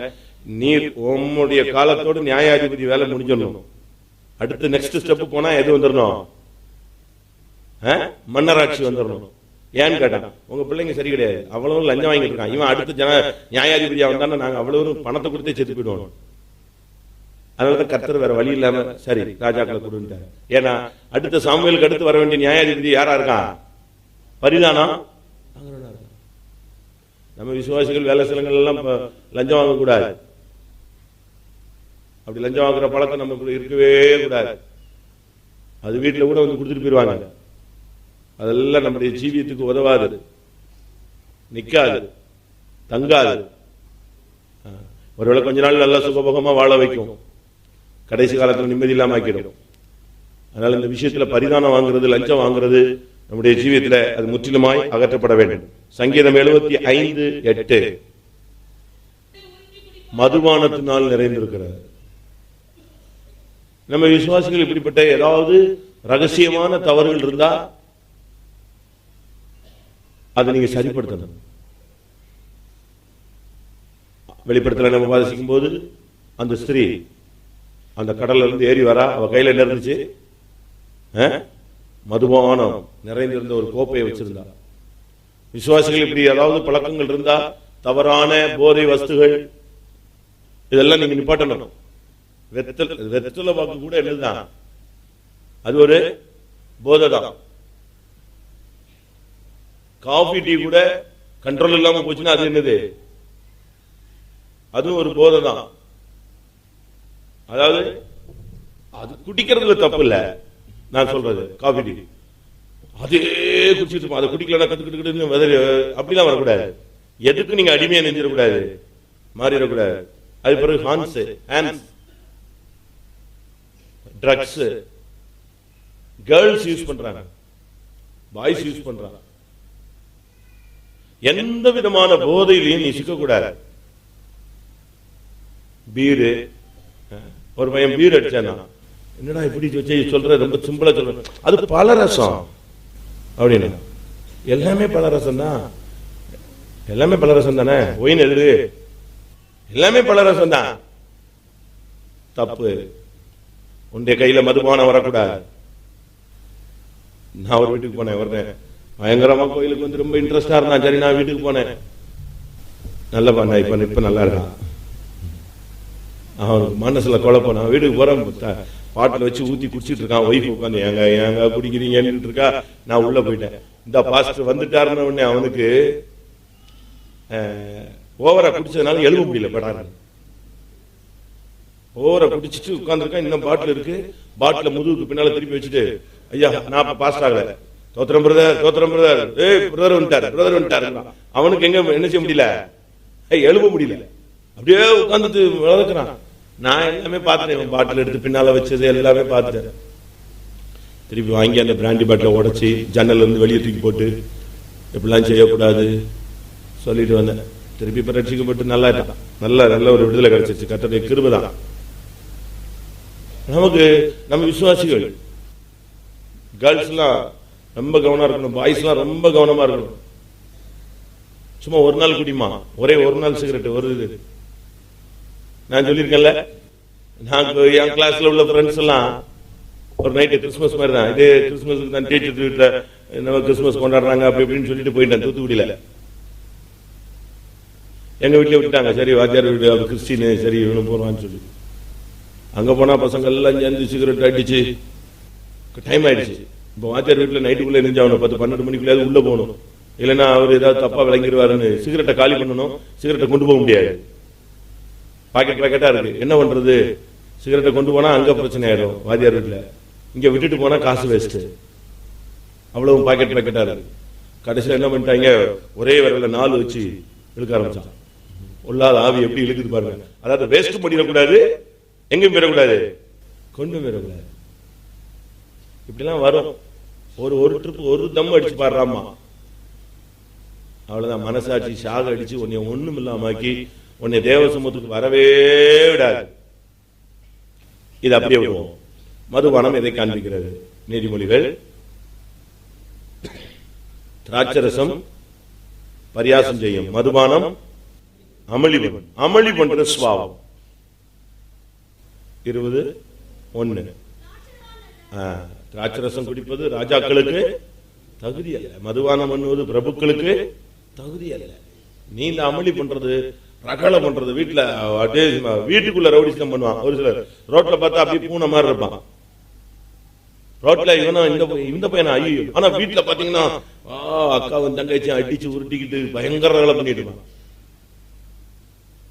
நீர் உம்முடைய காலத்தோடு நியாயாதிபதி வேலை முடிஞ்சிடணும், அடுத்து நெக்ஸ்ட் ஸ்டெப் போனா எது வந்துடணும்? மன்னராட்சி வந்துடணும். ஏன்னு கேட்டான், உங்க பிள்ளைங்க சரி கிடையாது, அவ்வளவு லஞ்சம் வாங்கிட்டு இருக்கான், இவன் அடுத்த நியாயாதிபதியா வந்தானே நாங்க அவ்வளவு பணத்தை கொடுத்தே செத்து போயிடுவோம். அதனாலதான் கர்த்தர் வேற வழி இல்லாம சரி ராஜாக்களை கொடுத்தாரு. ஏன்னா அடுத்த சாமுவேலுக்கு அடுத்து வர வேண்டிய நியாயாதிபதி யாரா இருக்கான்? பரிதானம். நம்ம விசுவாசிகள் வேலை ஸ்தலங்கள் எல்லாம் லஞ்சம் வாங்க கூடாது. அப்படி லஞ்சம் வாங்குற பழக்கம் நமக்கு இருக்கவே கூடாது. அது வீட்டுல கூட கொடுத்துட்டு போயிருவாங்க. அதெல்லாம் நம்முடைய ஜீவியத்துக்கு உதவாது. நிக்காது, தங்காது. ஒருவேளை கொஞ்ச நாள் நல்லா சுகபோகமா வாழ வைக்கும், கடைசி காலத்தில் நிம்மதி இல்லாம ஆக்கிடும். அதனால இந்த விஷயத்துல பரிதானம் வாங்குறது, லஞ்சம் வாங்குறது நம்முடைய ஜீவியத்தில் அது முற்றிலுமாய் அகற்றப்பட வேண்டும். சங்கீதம் 75:8 மதுபானத்தினால் நிறைந்திருக்கிறது. நம்ம விசுவாசிகள் இப்படிப்பட்ட ஏதாவது ரகசியமான தவறுகள் இருந்தா அதை நீங்க சரிப்படுத்தணும். வெளிப்படத்தில் நம்ம வாசிக்கும் போது அந்த ஸ்திரீ அந்த கடல்ல இருந்து ஏறி வரா, அவ கையில என்ன இருந்துச்சு? மதுபானம் நிறைந்திருந்த ஒரு கோப்பையை வச்சிருந்தா. விசுவாசிகள் இப்படி ஏதாவது பழக்கங்கள் இருந்தா, தவறான போதை வஸ்துகள், இதெல்லாம் நீங்க நிப்பாட்டணும். வெத்தலை பாக்கு கூட என்னதுதான்? அது ஒரு போதை தான். காஃபி டீ கூட கண்ட்ரோல் இல்லாம போச்சுன்னா அது என்னது? அதுவும் ஒரு போதை தான். அதாவது அது குடிக்கிறதுல தப்பு இல்ல, நான் சொல்றது காஃபி டீ அதே குடிச்சிட்டு அதை குடிக்கல கத்துக்கிட்டு அப்படிலாம் வரக்கூடாது. எதுக்கு நீங்க அடிமையா நெஞ்சிடக்கூடாது, மாறிடக்கூடாது. அது பிறகு ஹான்ஸ் ட்ரக்ஸ் கேர்ள்ஸ் யூஸ் பண்றாங்க, பாய்ஸ் யூஸ் பண்றாங்க. எந்த விதமான போதையிலையும் நீ சிக்கக்கூடாது. பீரு, ஒரு பையன் பீர் அடிச்சானா, என்னடா இப்படி சொல்ற, ரொம்ப சிம்பிளா சொல்ற, அது பலரசம் அப்படின்னு. எல்லாமே பலரசம் தான், எல்லாமே பலரசம் தானே. ஒயின் எது? எல்லாமே பலரசம் தான். தப்பு. உன்னுடைய கையில மதுபானம் வரக்கூடாது. நான் ஒரு வீட்டுக்கு போனேன், வரேன் பயங்கரமா கோயிலுக்கு வந்து ரொம்ப இன்ட்ரெஸ்டா இருந்தான். சரி, நான் வீட்டுக்கு போனேன். நல்ல பண்ண இப்ப நல்லா இருக்கான். அவனுக்கு மனசுல குழப்பம். நான் வீட்டுக்கு போறேன், பாட்டில் வச்சு ஊத்தி குடிச்சிட்டு இருக்கான். ஒய்ஃப் உட்காந்து ஏங்க குடிக்கிறீங்கன்னு இருக்கா. நான் உள்ள போயிட்டேன். இந்த பாஸ்டர் வந்துட்டாருன்னு உடனே அவனுக்கு ஓவரா குடிச்சதுனால எழுத முடியல. படாரு ஓவரா குடிச்சிட்டு உட்கார்ந்துருக்கான். இன்னும் பாட்டில் இருக்கு. பாட்டில முதுகுக்கு பின்னால திருப்பி வச்சுட்டு, ஐயா நான் பாஸ்டர் ஆகல, தோத்திரம் பிரதர், தோத்திரம் பிரதர், பிரதர் வந்துட்டாரு. அவனுக்கு எங்க என்ன செய்ய முடியல, எழுத முடியல. அப்படியே உட்கார்ந்துட்டு வளர்க்கிறான். நான் எல்லாமே பார்த்துட்டேன், பாட்டில் எடுத்து பின்னால வச்சது எல்லாமே பார்த்துட்டேன். திருப்பி வாங்கி அந்த பிராண்டி பாட்டில உடைச்சி ஜன்னல் இருந்து வெளியே தூக்கி போட்டு எப்படிலாம் செய்யக்கூடாது சொல்லிட்டு வந்தேன். திருப்பி இப்ப ரட்சிக்கப்பட்டு நல்லா நல்ல ஒரு விடுதலை கிடைச்சிருச்சு. கர்த்தருடைய கிருபை தான். நமக்கு நம்ம விசுவாசிகள் கேர்ள்ஸ் எல்லாம் ரொம்ப கவனமா இருக்கணும், பாய்ஸ் எல்லாம் ரொம்ப கவனமா இருக்கணும். சும்மா ஒரு நாள் குடிமா, ஒரே ஒரு நாள் சிகரெட் ஒரு இது. நான் சொல்லியிருக்கேன்ல, நான் என் கிளாஸ்ல உள்ள ஃப்ரெண்ட்ஸ் எல்லாம் ஒரு நைட்டு கிறிஸ்துமஸ் மாதிரி தான், இதே கிறிஸ்துமஸ் தான் டீச்சர் வீட்டுல நம்ம கிறிஸ்துமஸ் கொண்டாடுறாங்க அப்படி இப்படின்னு சொல்லிட்டு போயிட்டேன் தூத்துக்குடியில. எங்க வீட்டுல விட்டுட்டாங்க. சரி, வாத்தியார் வீடு கிறிஸ்டின், சரி இவனு போறான்னு சொல்லி அங்க போனா பசங்க எல்லாம் சேர்ந்து சிகரெட் அடிச்சு டைம் ஆயிடுச்சு. இப்ப வாத்தியார் வீட்டுல நைட்டுக்குள்ள நெஞ்சாகணும், 10-12 மணிக்குள்ள உள்ள போகணும். இல்லைன்னா அவர் ஏதாவது தப்பா விளங்கிடுவாருன்னு சிகரெட்டை காலி பண்ணணும். சிகரெட்டை கொண்டு போக முடியாது, பாக்கெட்டா இருக்கு. என்ன பண்றது? சிகரெட்டை கொண்டு போனா அங்க பிரச்சனை ஆயிடும் வாத்தியார் வீட்டுல. இங்க விட்டுட்டு போனா காசு வேஸ்ட். அவ்வளவு பாக்கெட்டா இருக்கு. கடைசியில் என்ன பண்ணிட்டாங்க, ஒரே விரல 4 வச்சு இழுக்க ஆரம்பிச்சான். உள்ளாத ஆவி எப்படி இழுக்குது பாருங்க. அதாவது வேஸ்ட் பண்ணிடக்கூடாது, எங்கும் பெறக்கூடாது, கொண்டு பெறக்கூடாது. இப்படிலாம் வரும். ஒரு ட்ரிப் ஒரு தம் அடிச்சு பாடுறாமா, அவ்வளவுதான். மனசாட்சி சாக அடிச்சு உன்னை ஒண்ணும் இல்லாமக்கி உன்னை தேவ சமூகத்துக்கு வரவே விடாது. இது அப்படியே விடுவோம். மதுபானம் எதை காண்பிக்கிறது? நீதிமொழிகள், திராட்சரசம் பரியாசம் செய்யும், மதுபானம் அமளி பண்ற சுவாவம். 20:1. திராட்சரசம் குடிப்பது ராஜாக்களுக்கு தகுதி அல்ல, மதுபானம் பண்ணுவது பிரபுக்களுக்கு தகுதி அல்ல. நீ இந்த அமளி பண்றது, ரகலை பண்றது, வீட்டுக்குள்ள ரவுடிசம் பண்ணுவான். ஒரு சிலர் ரோட்ல பார்த்தா அப்படியே பூனை மாதிரி இருப்பான். ரோட்ல இந்த பையனா ஐயோ, ஆனா வீட்டுல பாத்தீங்கன்னா அக்காவும் தங்கச்சி அடிச்சு உருட்டிக்கிட்டு பயங்கர ரகலை பண்ணிட்டு இருப்பான்.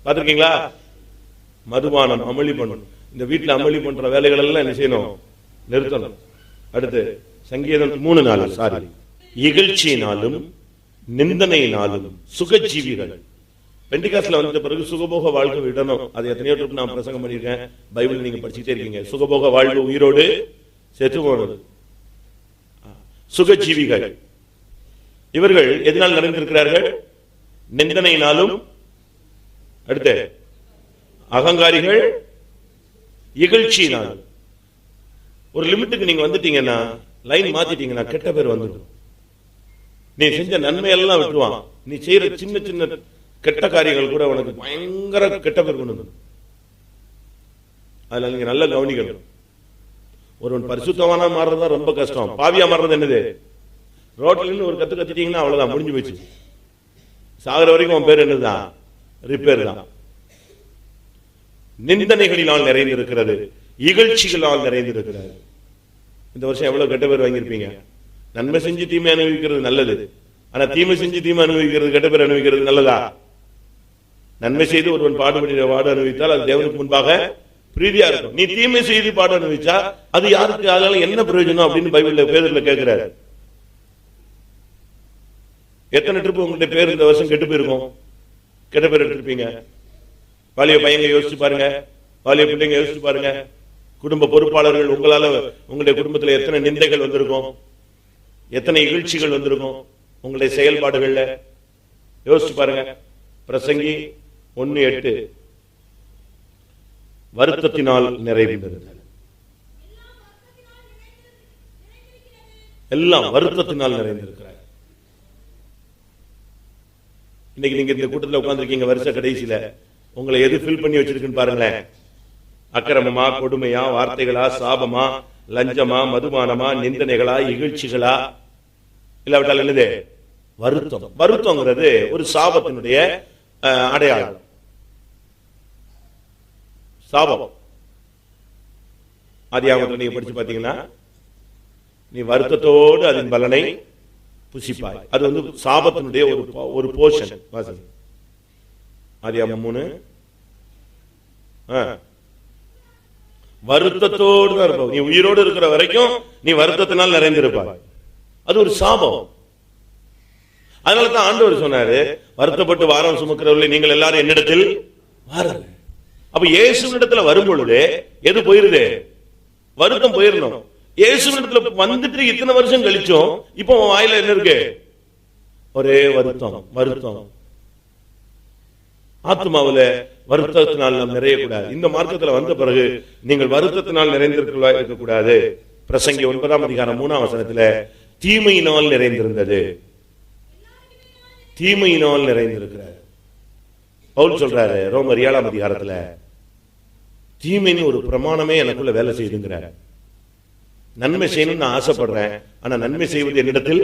பாத்திருக்கீங்களா? மதுபானம் அமளி பண்ணணும். இந்த வீட்டுல அமளி பண்ற வேலைகள் எல்லாம் என்ன செய்யணும்? நிறுத்தணும். அடுத்து சங்கீதம் 3:4. சாரி, இகழ்ச்சியினாலும் நிந்தனையினாலும் சுகஜீவிகள். பெண்டிகாஸ்ல வந்த பிறகு சுகபோக வாழ்க்கை விடணும். அது எத்தனையோ ட்ரிப் நான் பிரசங்கம் பண்ணியிருக்கேன். பைபிள் நீங்க படிச்சுட்டே இருக்கீங்க. சுகபோக வாழ்வு உயிரோடு செத்து போனது. சுகஜீவிகள் இவர்கள் எதனால் நிறைந்திருக்கிறார்கள்? நிந்தனையினாலும், அடுத்து அகங்காரிகள், இகழ்ச்சியினாலும். ஒரு லிமிட்டுக்கு நீங்க வந்துட்டீங்கன்னா, லைன் மாத்திட்டீங்கன்னா கெட்ட பேர் வந்துடும். நீ செஞ்ச நன்மையெல்லாம் விட்டுருவான். நீ செய்யற சின்ன சின்ன கெட்ட காரியங்கள் கூட உனக்கு பயங்கர கெட்ட பேர் கொண்டு வந்து. அதுல நீங்க நல்ல கவனிக்கணும். ஒருவன் பரிசுத்தவானா மாறுறதா ரொம்ப கஷ்டம். பாவியா மாறுறது என்னது? ரோட்ல ஒரு கத்து கத்திட்டீங்கன்னா அவ்வளவுதான், முடிஞ்சு போச்சு. சாகர வரைக்கும் உன் பேர் என்னதுதான்? ரிப்பேர் தான். நிந்தனைகளினால் நிறைந்திருக்கிறது, இகழ்ச்சிகளால் நிறைந்திருக்கிறது. இந்த வருஷம் எவ்வளவு கெட்ட பேர் வாங்கியிருப்பீங்க. நன்மை செஞ்சு தீமை அனுபவிக்கிறது நல்லது. ஆனா தீமை செஞ்சு தீமை அனுபவிக்கிறது, கெட்ட பேர் அனுபவிக்கிறது நல்லதா? நன்மை செய்து ஒருவன் பாடு அனுபவித்தால் அது தேவனுக்கு முன்பாக பிரீதியா இருக்கும். நீ தீமை செய்து பாடு அனுபவிச்சா அது யாருக்கு, அதனால என்ன பிரயோஜனம் அப்படின்னு பைபிள்ல பேதுருல கேட்கிறாரு. எத்தனை ட்ரிப் உங்களுடைய பேர் இந்த வருஷம் கெட்டு போயிருக்கும்? கெட்ட பேர் எடுத்திருப்பீங்க. வாலிய பையங்க யோசிச்சு பாருங்க, வாலிய பிள்ளைங்க யோசிச்சு பாருங்க. குடும்ப பொறுப்பாளர்கள், உங்களால உங்களுடைய குடும்பத்தில் எத்தனை நிந்தைகள் வந்திருக்கும், எத்தனை இகழ்ச்சிகள் வந்திருக்கும் உங்களுடைய செயல்பாடுகள்ல யோசிச்சு பாருங்க. பிரசங்கி 1:8 வருத்தத்தினால் நிறைந்திருந்தது. எல்லாம் வருத்தத்தினால் நிறைந்திருக்கிறார். இன்னைக்கு நீங்க இந்த கூட்டத்தில் உட்கார்ந்துருக்கீங்க, வருஷ கடைசியில உங்களை எது ஃபில் பண்ணி வச்சிருக்குன்னு பாருங்களேன். அக்கிரமமா, கொடுமையா, வார்த்தைகளா, சாபமா, லஞ்சமா, மதுபானமா, நிந்தனைகளா, இகழ்ச்சிகளா, இல்லாவிட்டால் என்னது? வருத்தம். வருத்தங்கிறது ஒரு சாபத்தினுடைய அடையாளம். சாபம் ஆதியாகமத்தில் நீங்க படிச்சு பாத்தீங்கன்னா, நீ வருத்தத்தோடு அதன் பலனை புசிப்பாய். அது வந்து சாபத்தினுடைய ஒரு போர்ஷன். ஆதியாகமம் 3 வருத்தத்தோடு தான் இருப்பாய். நீ உயிரோடு இருக்கிற வரைக்கும் நீ வருத்தத்தினால் நிறைந்திருப்பாய். அது ஒரு சாபம். அதனாலதான் ஆண்டவர் சொன்னாரு, வருத்தப்பட்டு வாரம் சுமக்கிறவர்களை நீங்கள் எல்லாரும் என்னிடத்தில் வாருங்கள். அப்ப இயேசுவினிடத்துல வரும் பொழுது எது போயிருது? வருத்தம் போயிடணும். இயேசுவினிடத்துல வந்துட்டு இத்தனை வருஷம் கழிச்சோம், இப்போ வாயில என்ன இருக்கு? ஒரே வருத்தம். வருத்தம் ஆத்மாவில வருத்தத்தினால் நாம் நிறையக்கூடாது. இந்த மார்க்கத்தில் வந்த பிறகு நீங்கள் வருத்தத்தினால் நிறைந்திருக்க கூடாது. பிரசங்கி 9ஆம் அதிகாரம் 3ஆம் வசனத்துல தீமையினால் நிறைந்திருந்தது. தீமையினால் நிறைந்திருக்கிறார். பவுல் சொல்றாரு ரோமர் 7ஆம் அதிகாரத்துல, தீமைன்னு ஒரு பிரமாணமே எனக்குள்ள வேலை செய்துங்கிறார். நன்மை செய்யணும்னு நான் ஆசைப்படுறேன், ஆனா நன்மை செய்வது என்னிடத்தில்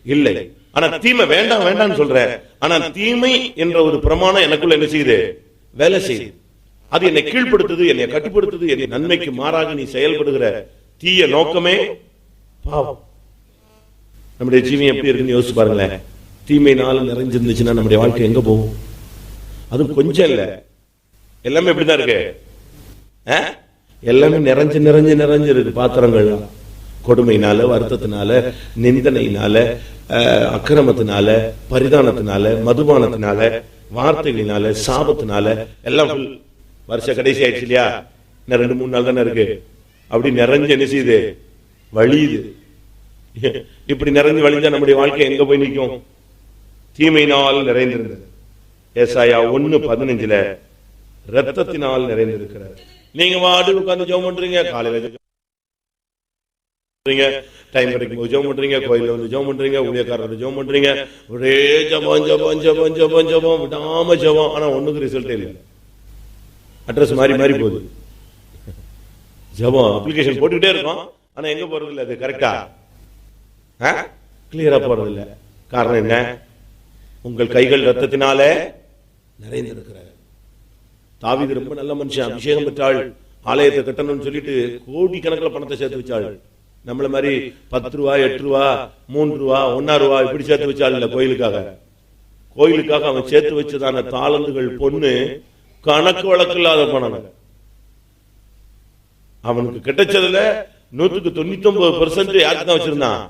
இல்லை. ஆனா தீமை வேண்டாம் வேண்டாம்னு சொல்றேன், ஆனா தீமை என்ற ஒரு பிரமாணம் எனக்குள்ள என்ன செய்யுது? வேலை செய்யுது. அது என்னை கீழ்படுத்துது, என்னை கட்டுப்படுத்துது. என்னை நன்மைக்கு மாறாக நீ செயல்படுகிற தீய நோக்கமே பாவம். நம்முடைய ஜீவன் எப்படி இருக்குன்னு யோசிச்சு பாருங்களேன். தீமையினால் நிறைஞ்சிருந்துச்சுன்னா நம்முடைய வாழ்க்கை எங்க போகும்? அது கொஞ்சம் இல்ல, எல்லாமே எப்படிதான் இருக்கு? எல்லாமே நிறைஞ்சு நிறைஞ்சு நிறைஞ்சு இருக்கு. பாத்திரங்கள் கொடுமையினால, வருத்தத்தினால, நிந்தனையினால, அக்கிரமத்தினால, பரிதானத்தினால, மதுபானத்தினால, வார்த்தைகளினால, சாபத்தினால எல்லாம் வருஷ கடைசி ஆயிடுச்சு இல்லையா? இன்னும் 2-3 நாள் தானே இருக்கு. அப்படி நிறைஞ்சு என்ன செய்யுது? வழியுது. இப்படி நிறைஞ்சு வழிஞ்சா நம்முடைய வாழ்க்கை எங்க போய் நிற்கும்? தீமையினால் நிறைந்திருந்தது. ஏசாயா 1:15 ரத்தத்தினால் நிறைந்திருக்கிறார். நீங்க வாடு உட்கார்ந்து ஜெபம் பண்றீங்க, காலையில டைம் கிடைக்கும் ஜெபம் பண்றீங்க, கோயில வந்து ஜெபம் பண்றீங்க, ஊழியக்காரர் ஜெபம் பண்றீங்க, ஒரே ஜெபம் ஜெபம் ஜெபம் ஜெபம் ஜெபம் விடாம ஜெபம். ஆனா ஒண்ணுக்கு ரிசல்ட் இல்லை. அட்ரஸ் மாறி மாறி போகுது. ஜெபம் அப்ளிகேஷன் போட்டுக்கிட்டே இருக்கோம், ஆனா எங்க போறது இல்லை. அது கரெக்டா கிளியரா போறது இல்லை. காரணம் என்ன? உங்கள் கைகள் ரத்தத்தினால நிறைந்திருக்கிறார். தாவீது ரொம்ப நல்ல மனுஷன், அபிஷேகம் பெற்றாள், ஆலயத்தை கட்டணும்னு சொல்லிட்டு கோடிக்கணக்கில் பணத்தை சேர்த்து வச்சாள். நம்மள மாதிரி 10 ரூபா, 8 ரூபா, 3 ரூபா, 1 ரூபா இப்படி சேர்த்து வச்சாள் இல்ல. கோயிலுக்காக அவன் சேர்த்து வச்சதான தாளந்துகள் பொண்ணு கணக்கு வழக்கு இல்லாத பணம். அவனுக்கு கிடைச்சதுல 199% யாருக்கு தான் வச்சிருந்தான்?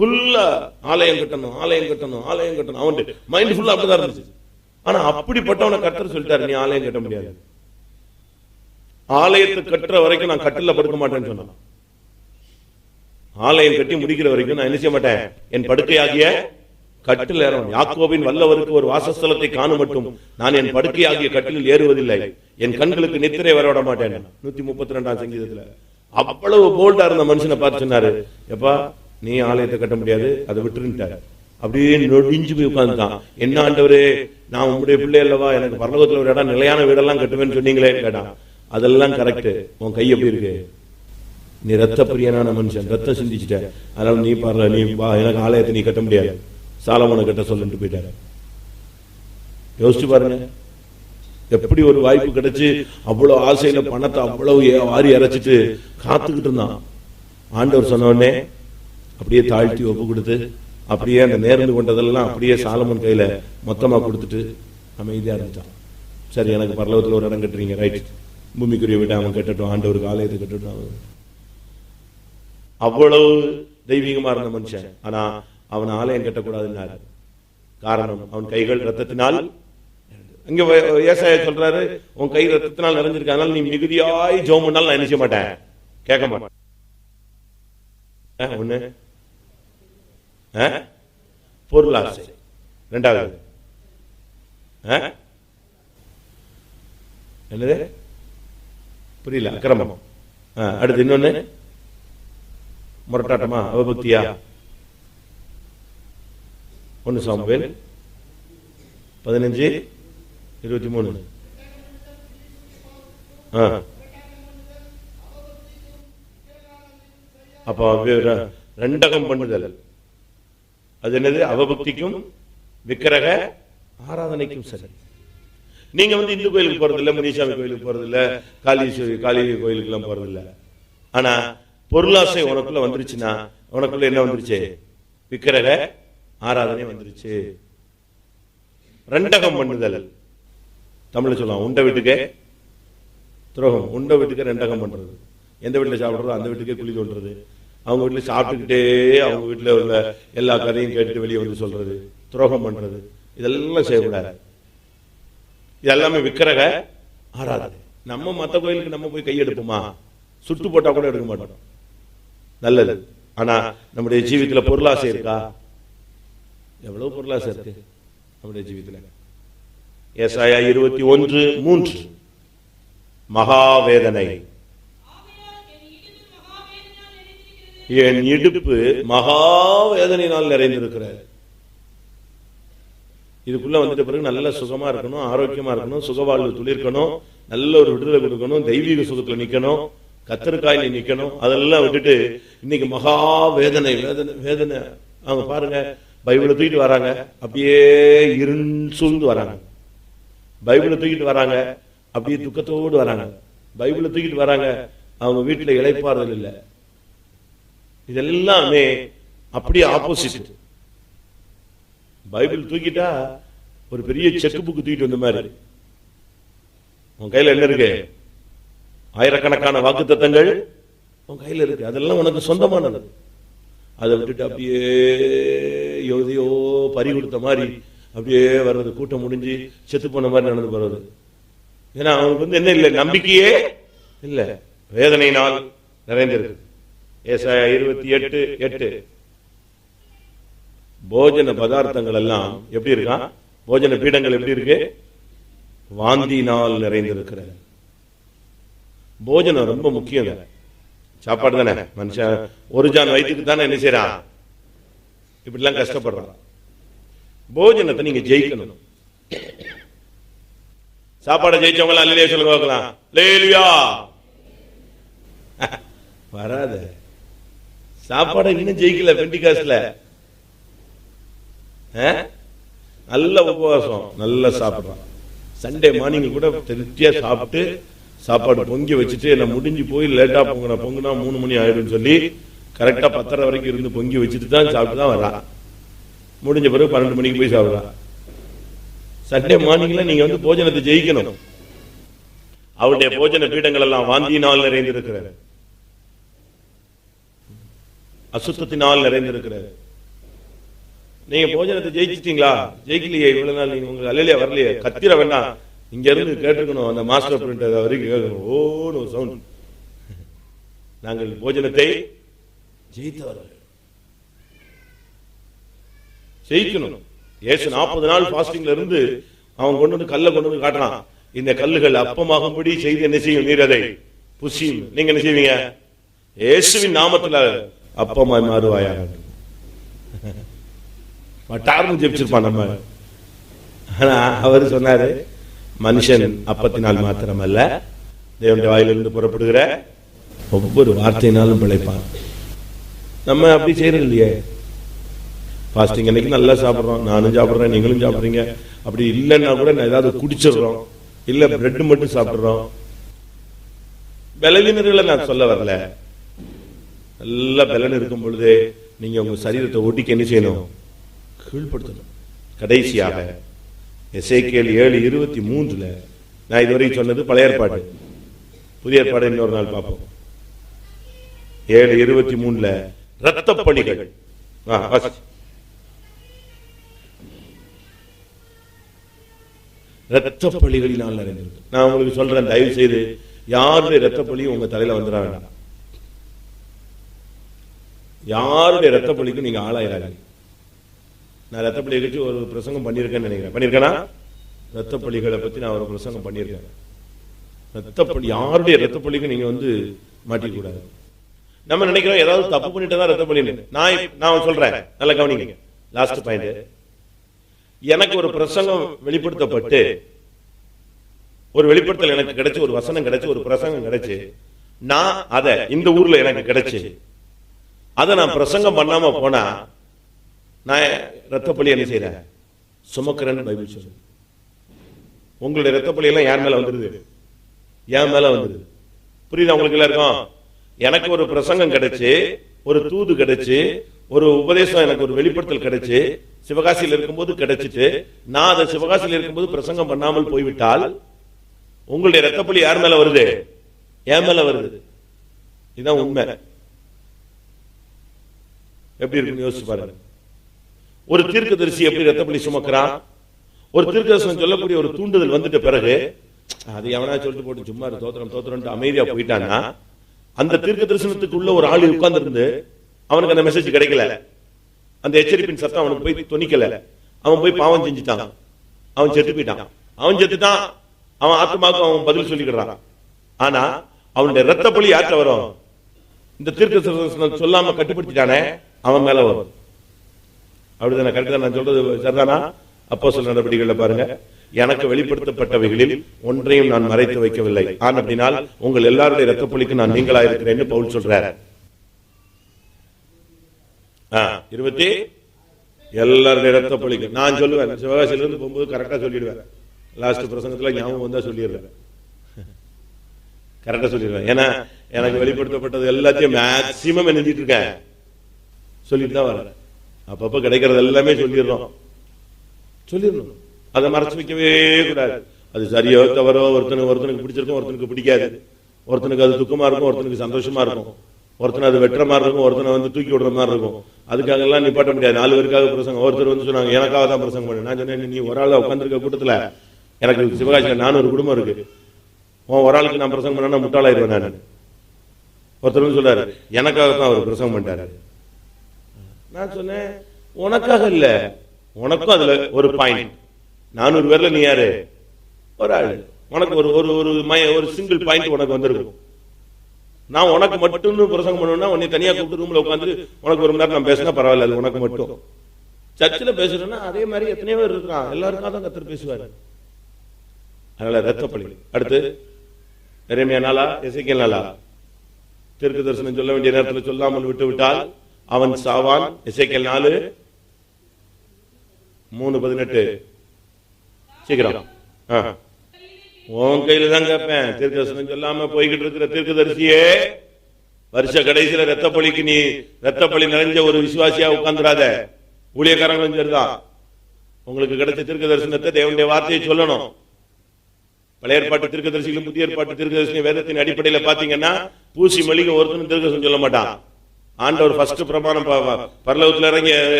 ஃபுல்லா ஆலயம் கட்டணும் ஆலயம் கட்டணும் ஆலயம் கட்டணும். அவன் மைண்ட் ஃபுல்லா அப்படிதான் இருந்துச்சு. ஆனா அப்படிப்பட்டவனை கர்த்தர் சொல்லிட்டாரு, நீ ஆலயம் கட்ட முடியாது. ஆலயத்தை கட்டுற வரைக்கும் நான் கட்டில படுக்க மாட்டேன்னு சொன்னான். ஆலயம் கட்டி முடிக்கிற வரைக்கும் நான் என்ன செய்ய மாட்டேன், என் படுக்கையாகிய கட்டில் ஏறும். யாக்கோபின் வல்லவருக்கு ஒரு வாசஸ்தலத்தை காணும் மட்டும் நான் என் படுக்கையாகிய கட்டிலில் ஏறுவதில்லை, என் கண்களுக்கு நித்திரை வரவிட மாட்டேன். 132ஆம் சங்கீதத்துல அவ்வளவு போல்டா இருந்த மனுஷனை பார்த்து சொன்னாரு, எப்பா நீ ஆலயத்தை கட்ட முடியாது, அதை விட்டுருட்டாரு. அப்படியே நொடிஞ்சு போய் உட்கார்ந்துட்டான். என்ன ஆண்டவரே, நான் உங்களுடைய பிள்ளை அல்லவா, எனக்கு பரலோகத்துல ஒரு இடம் நிலையான வீடெல்லாம் கட்டுவேன்னு சொன்னீங்களே கேட்டான். அதெல்லாம் கரெக்ட், உன் கை எப்படி இருக்கு, நீ ரத்த பிரியனான மனுஷன், ரத்தம் சிந்திச்சுட்ட, அதனால நீ பாரு, நீ எனக்கு ஆலயத்தை நீ கட்ட முடியாது, சாலமோனை கட்ட சொல்லிட்டு போயிட்டாரு. யோசிச்சு பாருங்க, எப்படி ஒரு வாய்ப்பு கிடைச்சு அவ்வளவு ஆசையில பணத்தை அவ்வளவு வாரி அரைச்சிட்டு காத்துக்கிட்டு இருந்தான். ஆண்டவர் சொன்ன உடனே அப்படியே தாழ்த்தி ஒப்பு கொடுத்து அப்படியே அந்த நேர்ந்து கொண்டதெல்லாம் அப்படியே சாலமோன் கையில மொத்தமா கொடுத்துட்டு அமைதியா இருந்துட்டான். சரி, எனக்கு பரலோகத்துல ஒரு இடம் கட்டுறீங்க, ரைட், பூமிக்குரிய விட அவன் கட்டட்டும், ஆண்டவருக்கு ஆலயத்தை கட்டட்டும். அவ்வளவு தெய்வீகமா இருந்த மனுஷன். ஆனா அவன் ஆலயம் கட்டக்கூடாதுன்னாரு. காரணம், அவன் கைகள் ரத்தத்தினால், அங்க ஏசாயா சொல்றாரு, உன் கை ரத்தத்தினால் நிறைஞ்சிருக்கு, அதனால நீ மிகுதியாய் ஜெபம் பண்ணாலும் நான் என்ன செய்ய மாட்டேன், கேட்க மாட்டேன். ஒண்ணு பொருளாசை, ரெண்டாவது என்னது புரியல, அக்கிரமம். அடுத்து இன்னொன்னு முரட்டாட்டமா, அவபக்தியா. 1 சாமுவேல் 15:23. அப்ப ரெண்டகம் பண்ணுதல், அது என்னது, அவபக்திக்கும் விக்கிரக ஆராதனைக்கும் சரி. நீங்க இந்து கோயிலுக்கு போறதில்ல, முனிசாமி கோயிலுக்கு போறதில்ல, காளி கோயிலுக்கு எல்லாம் போறதில்ல. ஆனா பொருளாசை உனக்குள்ள வந்துருச்சுன்னா, உனக்குள்ள என்ன வந்துருச்சு, விக்கிரக ஆராதனை வந்துருச்சு. ரெண்டகம் பண்ணுதல், தமிழ்ல சொல்லலாம் உண்ட வீட்டுக்கு துரோகம். உண்ட வீட்டுக்கு ரெண்டகம் பண்றது, எந்த வீட்டுல சாப்பிடுறதோ அந்த வீட்டுக்கே குழி தோன்றது, அவங்க வீட்டுல சாப்பிட்டுக்கிட்டே அவங்க வீட்டுல உள்ள எல்லா கதையும் கேட்டுட்டு வெளியே வந்து சொல்றது, துரோகம் பண்றது, இதெல்லாம் செய்யக்கூடாது. இதெல்லாமே விக்கிரக ஆராதனை. நம்ம மத்த கோயிலுக்கு நம்ம போய் கையெடுப்போமா, சுட்டு போட்டா கூட எடுக்க மாட்டோம், நல்லது. ஆனா நம்முடைய ஜீவித்துல பொருளாசை இருக்கா? எவ்வளவு பொருளாசை இருக்கு நம்முடைய ஜீவித்துல. ஏசாயா 21:3, மகாவேதனை, என் இடுப்பு மகாவேதனையினால் நிறைந்திருக்கிறார். இதுக்குள்ள வந்துட்ட பிறகு நல்ல சுகமா இருக்கணும், ஆரோக்கியமா இருக்கணும், சுகவாழ்வு துளிர்க்கணும், நல்ல ஒரு விடுதலை கொடுக்கணும், தெய்வீக சுகத்துல நிக்கணும், கத்தருக்காயில நிக்கணும். அதெல்லாம் விட்டுட்டு இன்னைக்கு மகா வேதனை வேதனை வேதனை. அவங்க பாருங்க, பைபிளை தூக்கிட்டு வராங்க, அப்படியே இருசூழ்ந்து வராங்க. பைபிளை தூக்கிட்டு வராங்க, அப்படியே துக்கத்தோடு வராங்க. பைபிளை தூக்கிட்டு வராங்க, அவங்க வீட்டுல இளைப்பாறுதல் இல்லை. இதெல்லாமே அப்படியே ஆப்போசிட். பைபிள் தூக்கிட்டா ஒரு பெரிய செக் புக் தூக்கிட்டு வந்த மாதிரி. உன் கையில என்ன இருக்கு? ஆயிரக்கணக்கான வாக்குத்தத்தங்கள் உன் கையில இருக்கு, அதெல்லாம் உனக்கு சொந்தமானது. அதை விட்டுட்டு அப்படியே எதையோ பறி கொடுத்த மாதிரி அப்படியே வர்றது, கூட்டம் முடிஞ்சு செத்து போன மாதிரி நடந்து போறது. ஏன்னா அவனுக்கு என்ன இல்லை, நம்பிக்கையே இல்லை, வேதனையினால் நிறைந்திருக்கு. ஏசாயா 28:8, போஜன பதார்த்தங்கள் எல்லாம் எப்படி இருக்கான், போஜன பீடங்கள் எப்படி இருக்கு, வாந்தினால் நிறைந்திருக்கிற. போஜனம் ரொம்ப முக்கியம். சாப்பாடு தானே, மனுஷன் ஒரு ஜான் வயிற்றுக்கு தானே என்ன செய்யறான், இப்படி எல்லாம் கஷ்டப்படுறான். போஜனத்தை நீங்க ஜெயிக்கணும். சாப்பாடை ஜெயிச்சவங்க அல்லையே சொல்லுங்க பார்க்கலாம். லேலுயா வராத. சாப்பாடை இன்னும் ஜெயிக்கல பெண்டிகாஸ்ட்ல. நல்ல உபவாசம், நல்லா சாப்பிடுறான். சண்டே மார்னிங் கூட திருப்தியா சாப்பிட்டு சாப்பாடு பொங்கி வச்சுட்டு, நான் முடிஞ்சு போய் லேட்டா பொங்குனா 3 மணி ஆயிடும் சொல்லி கரெக்டா 10:30 வரைக்கும் இருந்து பொங்கி வச்சுட்டு தான் சாப்பிட்டு தான் வரா. முடிஞ்ச பிறகு 12 மணிக்கு போய் சாப்பிடா. சண்டே மார்னிங்ல நீங்க போஜனத்தை ஜெயிக்கணும். அவருடைய போஜன பீடங்கள் எல்லாம் வாந்தியினால் நிறைந்திருக்கிறது, அசுத்தத்தினால் நிறைந்திருக்கிறது. நீங்க போஜனத்தை ஜெயிச்சிட்டீங்களா? ஜெயிக்கலையே, இவ்வளவு நாள் நீங்க உங்களுக்கு அல்லையா வரலையே, கத்திர வேண்டாம், இங்க இருந்து கேட்டுக்கணும், அந்த மாஸ்டர் பிரிண்ட் வரைக்கும் கேட்கணும். ஓ சவுண்ட். நாங்கள் போஜனத்தை ஜெயித்தவர்கள், ஜெயிக்கணும். ஏசு 40 நாள் ஃபாஸ்டிங்ல இருந்து அவன் கொண்டு வந்து கல்லை கொண்டு வந்து காட்டுறான். இந்த கல்லுகள் அப்பமாகும்படி செய்து என்ன செய்யும், நீர் அதை புசியும். நீங்க என்ன செய்வீங்க? இயேசுவின் நாமத்துல அப்பமாய் மாறுவாயா. மட்டாரும் ஜெபிச்சிருப்பான் நம்ம. ஆனா அவர் சொன்னாரு, மனுஷன் அப்பத்தினால் மாத்திரமல்ல தேவனுடைய வாயிலிருந்து புறப்படுகிற ஒவ்வொரு வார்த்தையினாலும் பிழைப்பான். நம்ம அப்படி செய்யறது இல்லையே. ஃபாஸ்டிங் அன்னைக்கு நல்லா சாப்பிட்றோம், நானும் சாப்பிட்றேன், நீங்களும் சாப்பிட்றீங்க. அப்படி இல்லைன்னா கூட நான் ஏதாவது குடிச்சிடுறோம், இல்ல பிரெட் மட்டும் சாப்பிடுறோம். பலவீனர்களை நான் சொல்ல வரல. நல்ல பலன் இருக்கும் பொழுது நீங்க உங்க சரீரத்தை ஒட்டிக்கு என்ன செய்யணும், கீழ்படுத்தணும். கடைசியாக எசேக்கியேல் 7:23 நான் இதுவரை சொன்னது பழைய ஏற்பாடு. புதிய ஏற்பாடு இன்னொரு நாள் பார்ப்போம். 7:23 இரத்த பலிகள். இரத்த பலிகளினால் நிறைந்திருக்கு. நான் உங்களுக்கு சொல்றேன், தயவு செய்து யாருடைய இரத்த பலியும் உங்க தலையில வந்துட வேண்டாம். யாருடைய இரத்த பலிக்கும் நீங்க ஆளாயிராங்க. நான் இரத்த பலியை வச்சு ஒரு பிரசங்கம் பண்ணியிருக்கேன்னு நினைக்கிறேன். பண்ணியிருக்கேனா? இரத்த பலிகளை பத்தி நான் ஒரு பிரசங்கம் பண்ணியிருக்கேன். இரத்த பலி, யாருடைய இரத்த பலிக்கும் நீங்க வந்து மாட்டிக்க கூடாது. நம்ம நினைக்கிறோம் ஏதாவது தப்பு பண்ணிட்டு தான் இரத்த பலி. நான் சொல்றேன், நல்லா கவனிங்க. லாஸ்ட் பாயிண்ட், எனக்கு ஒரு பிரசங்கம் வெளிப்படுத்தப்பட்டு, ஒரு வெளிப்படுத்தல் எனக்கு கிடைச்சு, ஒரு வசனம் கிடைச்சு, ஒரு பிரசங்கம் கிடைச்சு, நான் அத இந்த ஊர்ல எனக்கு கிடைச்சு அதை நான் பிரசங்கம் பண்ணாம போனா நான் ரத்த பலி என்ன செய்யறேன், சுமக்கிறேன்னு பைபிள் சொல்லுது. உங்களுடைய ரத்த பலி எல்லாம் யார் மேல வந்துருது? என் மேல வந்துருது. புரியுதா உங்களுக்கு எல்லாருக்கும்? எனக்கு ஒரு பிரசங்கம் கிடைச்சு, ஒரு தூது கிடைச்சு, ஒரு உபதேசம், எனக்கு ஒரு வெளிப்படுத்தல் கிடைச்சு, சிவகாசியில் இருக்கும்போது கிடைச்சிட்டு நான் அதை சிவகாசியில் இருக்கும்போது பிரசங்கம் பண்ணாமல் போய்விட்டால் உங்களுடைய ரத்த பலி யார் மேல வருது? என் மேல வருது. இதுதான் உண்மை. எப்படி இருக்குன்னு யோசிச்சு பாருங்க. ஒரு தீர்க்கதரிசி எப்படி ரத்த பலி சுமக்கிறான்? ஒரு தீர்க்கதரிசனம் சொல்லக்கூடிய ஒரு தூண்டுதல் வந்துட்ட பிறகு அது எவனா சொல்லிட்டு போட்டு சும்மா தோத்திரம் தோத்திரம் அமைதியா போயிட்டான்னா, அந்த தீர்க்க தரிசனத்துக்குள்ள ஒரு ஆள் உட்கார்ந்து இருந்து அவனுக்கு அந்த மெசேஜ் கிடைக்கல, அந்த எச்சரிப்பின் சத்தம் அவனுக்கு போய் துணிக்கல, அவன் போய் பாவம் செஞ்சுட்டான், அவன் செத்து போயிட்டான். அவன் செத்துட்டான், அவன் ஆத்மாவுக்கு அவன் பதில் சொல்லிக்கிறான். ஆனா அவனுடைய ரத்த பலி யார்கிட்ட வரும்? இந்த தீர்க்க தரிசனம் சொல்லாம கட்டுப்படுத்திட்டானே அவன் மேல வரும். அப்படிதானே? கரெக்ட் தான் நான் சொல்றது? சரிதானா? அப்போஸ்தலர் நடவடிக்கைகளை பாருங்க. எனக்கு வெளிப்படுத்தப்பட்டவைகளில் ஒன்றையும் நான் மறைத்து வைக்கவில்லை. அப்படினால் உங்கள் எல்லாருடைய ரத்த பலிக்கு நான் நீங்களா இருக்கிறேன்னு பவுல் சொல்றார். 20 எல்லாருடைய ரத்த பலிக்கு நான் சொல்லுவேன். சிவகாசியில இருந்து போகும்போது கரெக்டா சொல்லிடுவேன். லாஸ்ட் பிரசங்கத்துல ஞாபகம் வந்தா சொல்லிடுவேன், கரெக்டா சொல்லிடுவேன். ஏன்னா எனக்கு வெளிப்படுத்தப்பட்டது எல்லாத்தையும் மேக்சிமம் நினைச்சிட்டு இருக்கேன், சொல்லிட்டு தான் வரேன். அப்பப்ப கிடைக்கிறது எல்லாமே சொல்லிடணும். அதை மறைச்சு வைக்கவே கூடாது. அது சரியோ தவறோ, ஒருத்தனுக்கு பிடிச்சிருக்கும், ஒருத்தனுக்கு பிடிக்காது, ஒருத்தனுக்கு அது துக்கமா இருக்கும், ஒருத்தனுக்கு சந்தோஷமா இருக்கும், ஒருத்தனை அது வெட்டுற மாதிரி இருக்கும், ஒருத்தனை வந்து தூக்கி விடுற மாதிரி இருக்கும். அதுக்காக எல்லாம் நிப்பாட்ட முடியாது. 4 பேருக்காக பிரசங்கம். ஒருத்தர் வந்து சொன்னாங்க எனக்காக தான் பிரசங்கம் பண்ணு. நான் சொன்னேன், நீ ஒரு ஆள் உட்காந்துருக்க கூட்டத்துல எனக்கு சிவகாசியில 400 குடும்பம் இருக்கு, ஒரு ஆளுக்கு நான் பிரசங்கம் பண்ணா முட்டாளாயிருவேன் நான். ஒருத்தர் வந்து சொல்றாரு எனக்காக தான் அவர் பிரசங்கம் பண்ணிட்டாரு. நான் சொன்னேன் உனக்காக இல்ல, உனக்கும் அதுல ஒரு பாயிண்ட். 400 பேர்ல நீ யாரு? ஒரு ஆளு. உனக்கு ஒரு சிங்கிள் பாயிண்ட் உனக்கு வந்திருக்கும். நான் உனக்கு மட்டும் பிரசங்கம் பண்ணுவேன்னா உன்னை தனியா கூப்பிட்டு ரூம்ல உட்காந்து உனக்கு 1 மணி நேரம் நான் பேசினா பரவாயில்ல, அது உனக்கு மட்டும். சர்ச்சில் பேசுறேன்னா அதே மாதிரி எத்தனையோ பேர் இருக்கான், எல்லாருக்காக தான் கர்த்தர் பேசுவாரு. அதனால ரத்த பலி. அடுத்து எரேமியா 4 எசேக்கியேல் 4 தீர்க்க தரிசனம் சொல்ல வேண்டிய நேரத்தில் சொல்லாமல் விட்டு விட்டால் அவன் சாவான். எசேக்கியேல் 4:3-18 சீக்கிரம். உன் கையில தான் கேட்பேன். தீர்க்கதரிசனம் சொல்லாம போய்கிட்டு இருக்கிற தீர்க்கதரிசியே, வருஷ கடைசியில ரத்த பலிக்கு நீ ரத்த பலி நிறைஞ்ச ஒரு விசுவாசியா உட்கார்ந்துடாத. ஊழியக்காரங்களும் சரிதான், உங்களுக்கு கிடைச்ச தீர்க்க தரிசனத்தை தேவனுடைய வார்த்தையை சொல்லணும். பழைய ஏற்பாட்டு தீர்க்கதரிசிகளும் புதிய ஏற்பாட்டு தீர்க்கதரிசி வேதத்தின் அடிப்படையில் பாத்தீங்கன்னா பூசி மொழிக்கு ஒருத்தனும் தீர்க்கதரிசனம் சொல்ல மாட்டான். ஆண்டவர் ஃபர்ஸ்ட் பிரமாணம் பரலோகத்துல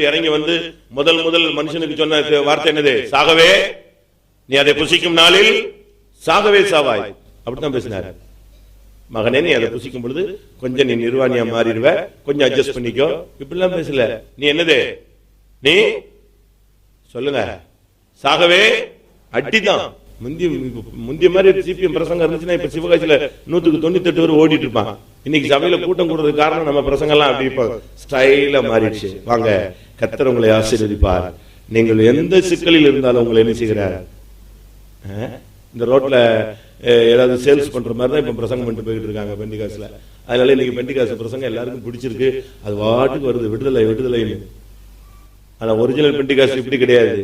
இறங்கி வந்து முதல் மனுஷனுக்கு சொன்ன வார்த்தை என்னது? சாகவே நீ அதை புசிக்கும் நாளில் சாகவே சாவாய். அப்படித்தான் பேசினார். மகனே, நீ அதை புசிக்கும் பொழுது கொஞ்சம் நீ நிர்வாணியா மாறிடுவ, கொஞ்சம் அட்ஜஸ்ட் பண்ணிக்கோ. இப்படிலாம் பேசல. நீ என்னது? நீ சொல்லுங்க, சாகவே அடிதான். முந்திய மாதிரி சிபிஎம் பிரசங்கம் இருந்துச்சுன்னா இப்ப சிவகாசியில 198 பேர் ஓடிட்டு இருப்பான். இன்னைக்கு சபையில கூட்டம் கூடுறதுக்கு காரணம் நம்ம பிரசங்கம் எல்லாம் அப்படி இப்ப ஸ்டைலா மாறிடுச்சு. வாங்க, கர்த்தர் உங்களை ஆசீர்வதிப்பார். நீங்கள் எந்த சிக்கலில் இருந்தாலும் உங்களை என்ன செய்கிறார்? இந்த ரோட்ல ஏதாவது சேல்ஸ் பண்ற மாதிரி தான் இப்ப பிரசங்கம் பண்ணிட்டு போயிட்டு இருக்காங்க பெண்டிகாஸ்ல. அதனால இன்னைக்கு பெண்டிகாஸ் பிரசங்கம் எல்லாருக்கும் பிடிச்சிருக்கு. அது வாட்டுக்கு வருது, விடுதலை. ஆனா ஒரிஜினல் பெண்டிகாஸ் இப்படி கிடையாது.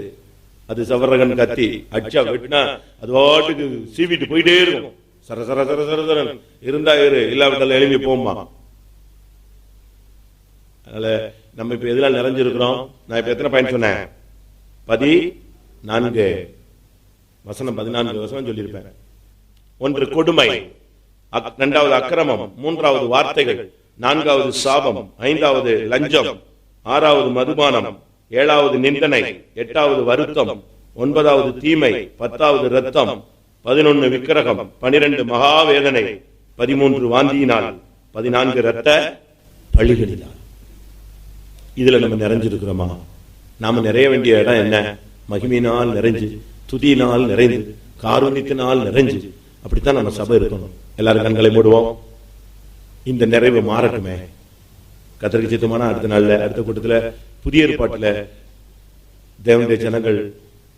அது சவரகன் கத்தி அச்சா வெட்டினா அது வாட்டுக்கு சீவிட்டு போயிட்டே இருக்கும். சர சர சர சர இருந்தா இல்லாவிட்டால எழுப்பி போமா. அதனால நம்ம இப்ப எதெல்லாம் நிறைஞ்சிருக்கிறோம்? நான் இப்ப எத்தனை பாயிண்ட் சொன்னேன்? 14 வசனம், 14 வசனம் சொல்லியிருப்பேன். 1 கொடுமை, 2வது அக்கிரமம், 3வது வார்த்தைகள், 4வது சாபம், 5வது லஞ்சம், 6வது மதுபானம், 7வது நிந்தனை, 8வது வருத்தம், 9வது தீமை, 10வது ரத்தம், 11 விக்கிரகம், 12 மகாவேதனை, 13 வாந்தியினால், 14 ரத்த பழிகளினால். இதுல நம்ம நிறைஞ்சிருக்கிறோமா? நாம நிறைய வேண்டிய இடம் என்ன? மகிமையினால் நிறைஞ்சு, துதியினால் நிறைந்து, காருண்யத்தினால் நிறைஞ்சு. அப்படித்தான் நம்ம சபை இருக்கணும். எல்லாரும் கண்களை மூடுவோம். இந்த நிறைவு மாறட்டுமே. கர்த்தருக்கு சித்தமான அடுத்த நாள்ல, அடுத்த கூட்டத்துல, புதிய ஏற்பாட்டுல தேவனுடைய ஜனங்கள்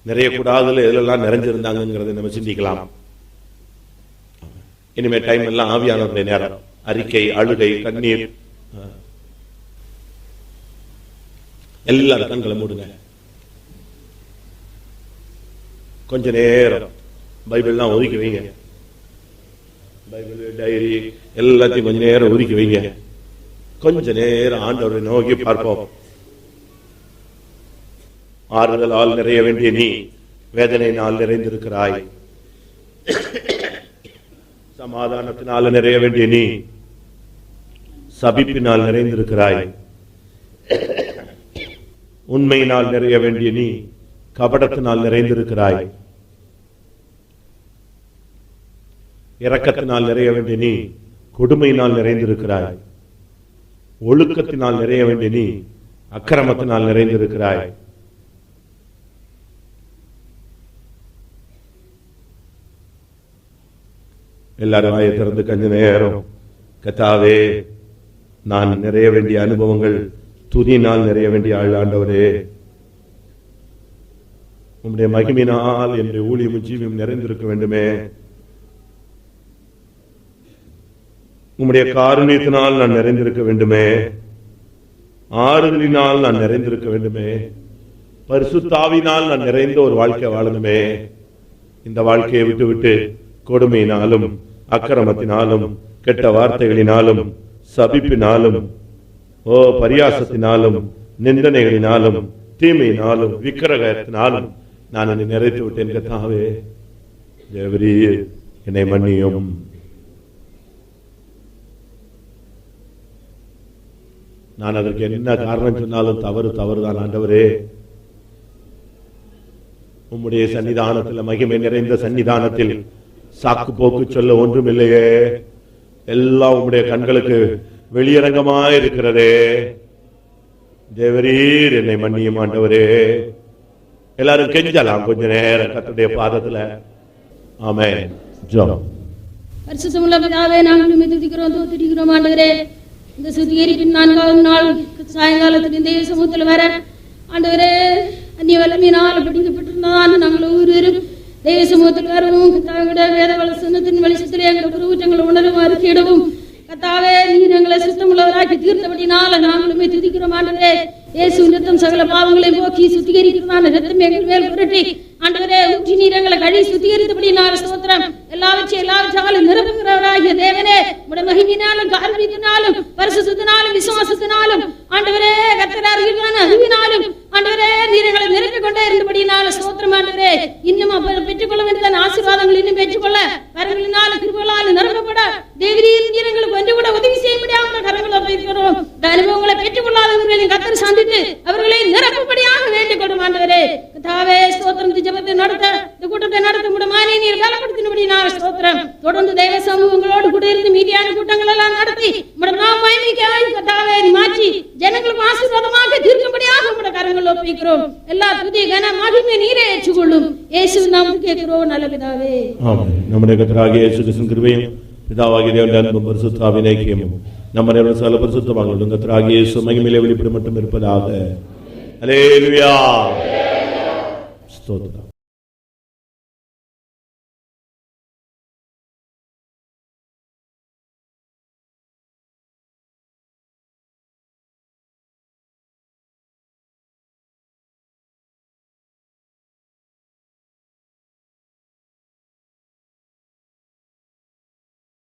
நிறைய கூடாதுல எதெல்லாம் நிறைஞ்சிருந்தாங்கிறத நம்ம சிந்திக்கலாம். இனிமே டைம் எல்லாம் ஆவியானவருடைய நேரம். அறிக்கை, அழுகை, கண்ணீர். எல்லாரும் கண்களை மூடுங்க. கொஞ்ச நேரம் பைபிள்லாம் ஒதுக்கி வைங்க. பைபிள், டைரி எல்லாத்தையும் கொஞ்ச நேரம் ஒதுக்கி வைங்க. கொஞ்ச நேரம் ஆண்டவரை நோக்கி பார்ப்போம். ஆறுதலால் நிறைய வேண்டிய நீ வேதனையினால் நிறைந்திருக்கிறாய். சமாதானத்தினால் நிறைய வேண்டிய நீ சபிப்பினால் நிறைந்திருக்கிறாய். உண்மையினால் நிறைய வேண்டிய நீ கபடத்தினால் நிறைந்திருக்கிறாய். இரக்கத்தினால் நிறைய வேண்டிய நீ கொடுமையினால் நிறைந்திருக்கிறாய். ஒழுக்கத்தினால் நிறைய வேண்டிய நீ அக்கிரமத்தினால் நிறைந்திருக்கிறாய். எல்லாரும் வாயை திறந்து கொஞ்ச நேரம், கர்த்தாவே, நான் நிறைய வேண்டிய அனுபவங்கள், துதியினால் நிறைய வேண்டிய ஆண்டவரே, உம்முடைய மகிமையினால் என்னுடைய ஊழியமும் ஜீவியம் நிறைந்திருக்க வேண்டுமே. உம்முடைய காருண்யத்தினால் நான் நிறைந்திருக்க வேண்டுமே. ஆறுதலினால் நான் நிறைந்திருக்க வேண்டுமே. பரிசுத்தாவினால் நான் நிறைந்த ஒரு வாழ்க்கை வாழணுமே. இந்த வாழ்க்கையை விட்டு கொடுமையினாலும், அக்கிரமத்தினாலும், கெட்ட வார்த்தைகளினாலும், சபிப்பினாலும், பரியாசத்தினாலும், நிந்தனைகளினாலும், தீமையினாலும், விக்கிரகத்தினாலும் நான் என்னை நிறைத்து விட்டேன். கர்த்தாவே, தேவரீர் என்னை மன்னியும். நான் அதற்கு என்ன காரணம் சொன்னாலும் தவறுதான் ஆண்டவரே. உம்முடைய சன்னிதானத்தில், மகிமை நிறைந்த சன்னிதானத்தில் சாக்கு போக்கு சொல்ல ஒன்றும் இல்லையே. எல்லாம் உம்முடைய கண்களுக்கு வெளியரங்கமாய் இருக்கிறதே. தேவரீர் என்னை மன்னியும் ஆண்டவரே. எல்லாரும் கெஞ்சலாம் கொஞ்ச நேரம் கர்த்தருடைய பாதத்துல. ஆமென். ஜெபம். பரிசுத்தமுள்ள பிதாவே, நாங்கள் உம்மை துதிக்கிறோம், ஸ்தோத்திரிக்கிறோம் ஆண்டவரே. இந்த சுத்திகரிப்பின் 4வது நாள் சாயங்காலத்தில் இந்த சமூகத்தில் வர ஆண்டவரே, அந்நிய வல்லமையினால் பிடிக்கப்பட்டிருந்தான் நாங்கள் ஒவ்வொருவரும் தெய்வ சமூகத்தில் வரவும், கர்த்தாவிட வேத வசனத்தின் வெளிச்சத்தில் எங்கள் குருவுற்றங்களை உணரவும் அறிக்கையிடவும், கர்த்தாவே, நீர் எங்களை சுத்தமுள்ளவராக்கி தீர்த்தபடினால நாங்கள் உம்மை துதிக்கிறோம் ஆண்டவரே. இயேசு ரத்தம் சகல பாவங்களை போக்கி சுத்திகரிக்கிறதான ரத்தம் எங்கள் மேல் புரட்டி ஆண்டவரே, ஊற்றி நீர் எங்களை கழுவி சுத்திகரித்தபடினால ஸ்தோத்திரம். எல்லாவற்றாலும் நிரப்புகிறவராகிய தேவனே, உம்முடைய மகிமையினாலும், காருண்யத்தினாலும், பரிசுத்தத்தினாலும், விசுவாசத்தினாலும், ஆண்டவரே, கர்த்தர் அறிவிலான அறிவினாலும், ஆண்டவரே, நீர் எங்களை நிரப்பிக் கொண்டே இருந்தபடினால ஸ்தோத்திரம் ஆண்டவரே. இன்னும் பெற்றுக்கொள்ள வேண்டிய ஆசீர்வாதங்கள் இன்னும் பெற்றுக்கொள்ள வரங்களினாலும் கிருபைகளாலும் நிரப்பப்பட தேவரீர் நீர் எங்களுக்கு கொஞ்சம் கூட உதவி செய்ய முடியாமல் கரங்களை வைக்கிறோம். இந்த அனுபவங்களை பெற்றுக் கொள்ளாதவர்களின் கர்த்தர் சந்தித்து அவர்களை நிரப்பும்படியாக வேண்டிக் கொள்ளும் ஆண்டவரே. கர்த்தாவே ஸ்தோத்திரம். இந்த ஜெபத்தை நடத்த, இந்த கூட்டத்தை நடத்த முடியுமானே நீர் பலப்படுத்தினபடி நான் ஸ்தோத்திரம். தொடர்ந்து தெய்வ சமூகங்களோடு கூட இருந்து மீதியான கூட்டங்கள் எல்லாம் நடத்தி நாம் மகிமைக்காய் கர்த்தாவே மாற்றி ஜனங்களுக்கு ஆசீர்வாதமாக தீர்க்கும்படியாக உம்முடைய கரங்களில் ஒப்புவிக்கிறோம். எல்லா துதி கன மகிமை நீரே ஏற்றுக்கொள்ளும். இயேசுவின் நாமத்தில் கேட்கிறோம் நல்ல பிதாவே. ஆமென். நம்முடைய கர்த்தராகிய இயேசு கிறிஸ்துவின் கிருபையும் பிதாவாகிய தேவனுடைய அன்பும் பரிசுத்த ஆவியின் ஐக்கியமும் நம்ம அனைவரும் சகல பரிசுத்தவான்களும் கர்த்தராகிய இயேசு மகிமையிலே வெளிப்பட மட்டும் இருப்பதாக. அல்லேலூயா. ஸ்தோத்திரம்.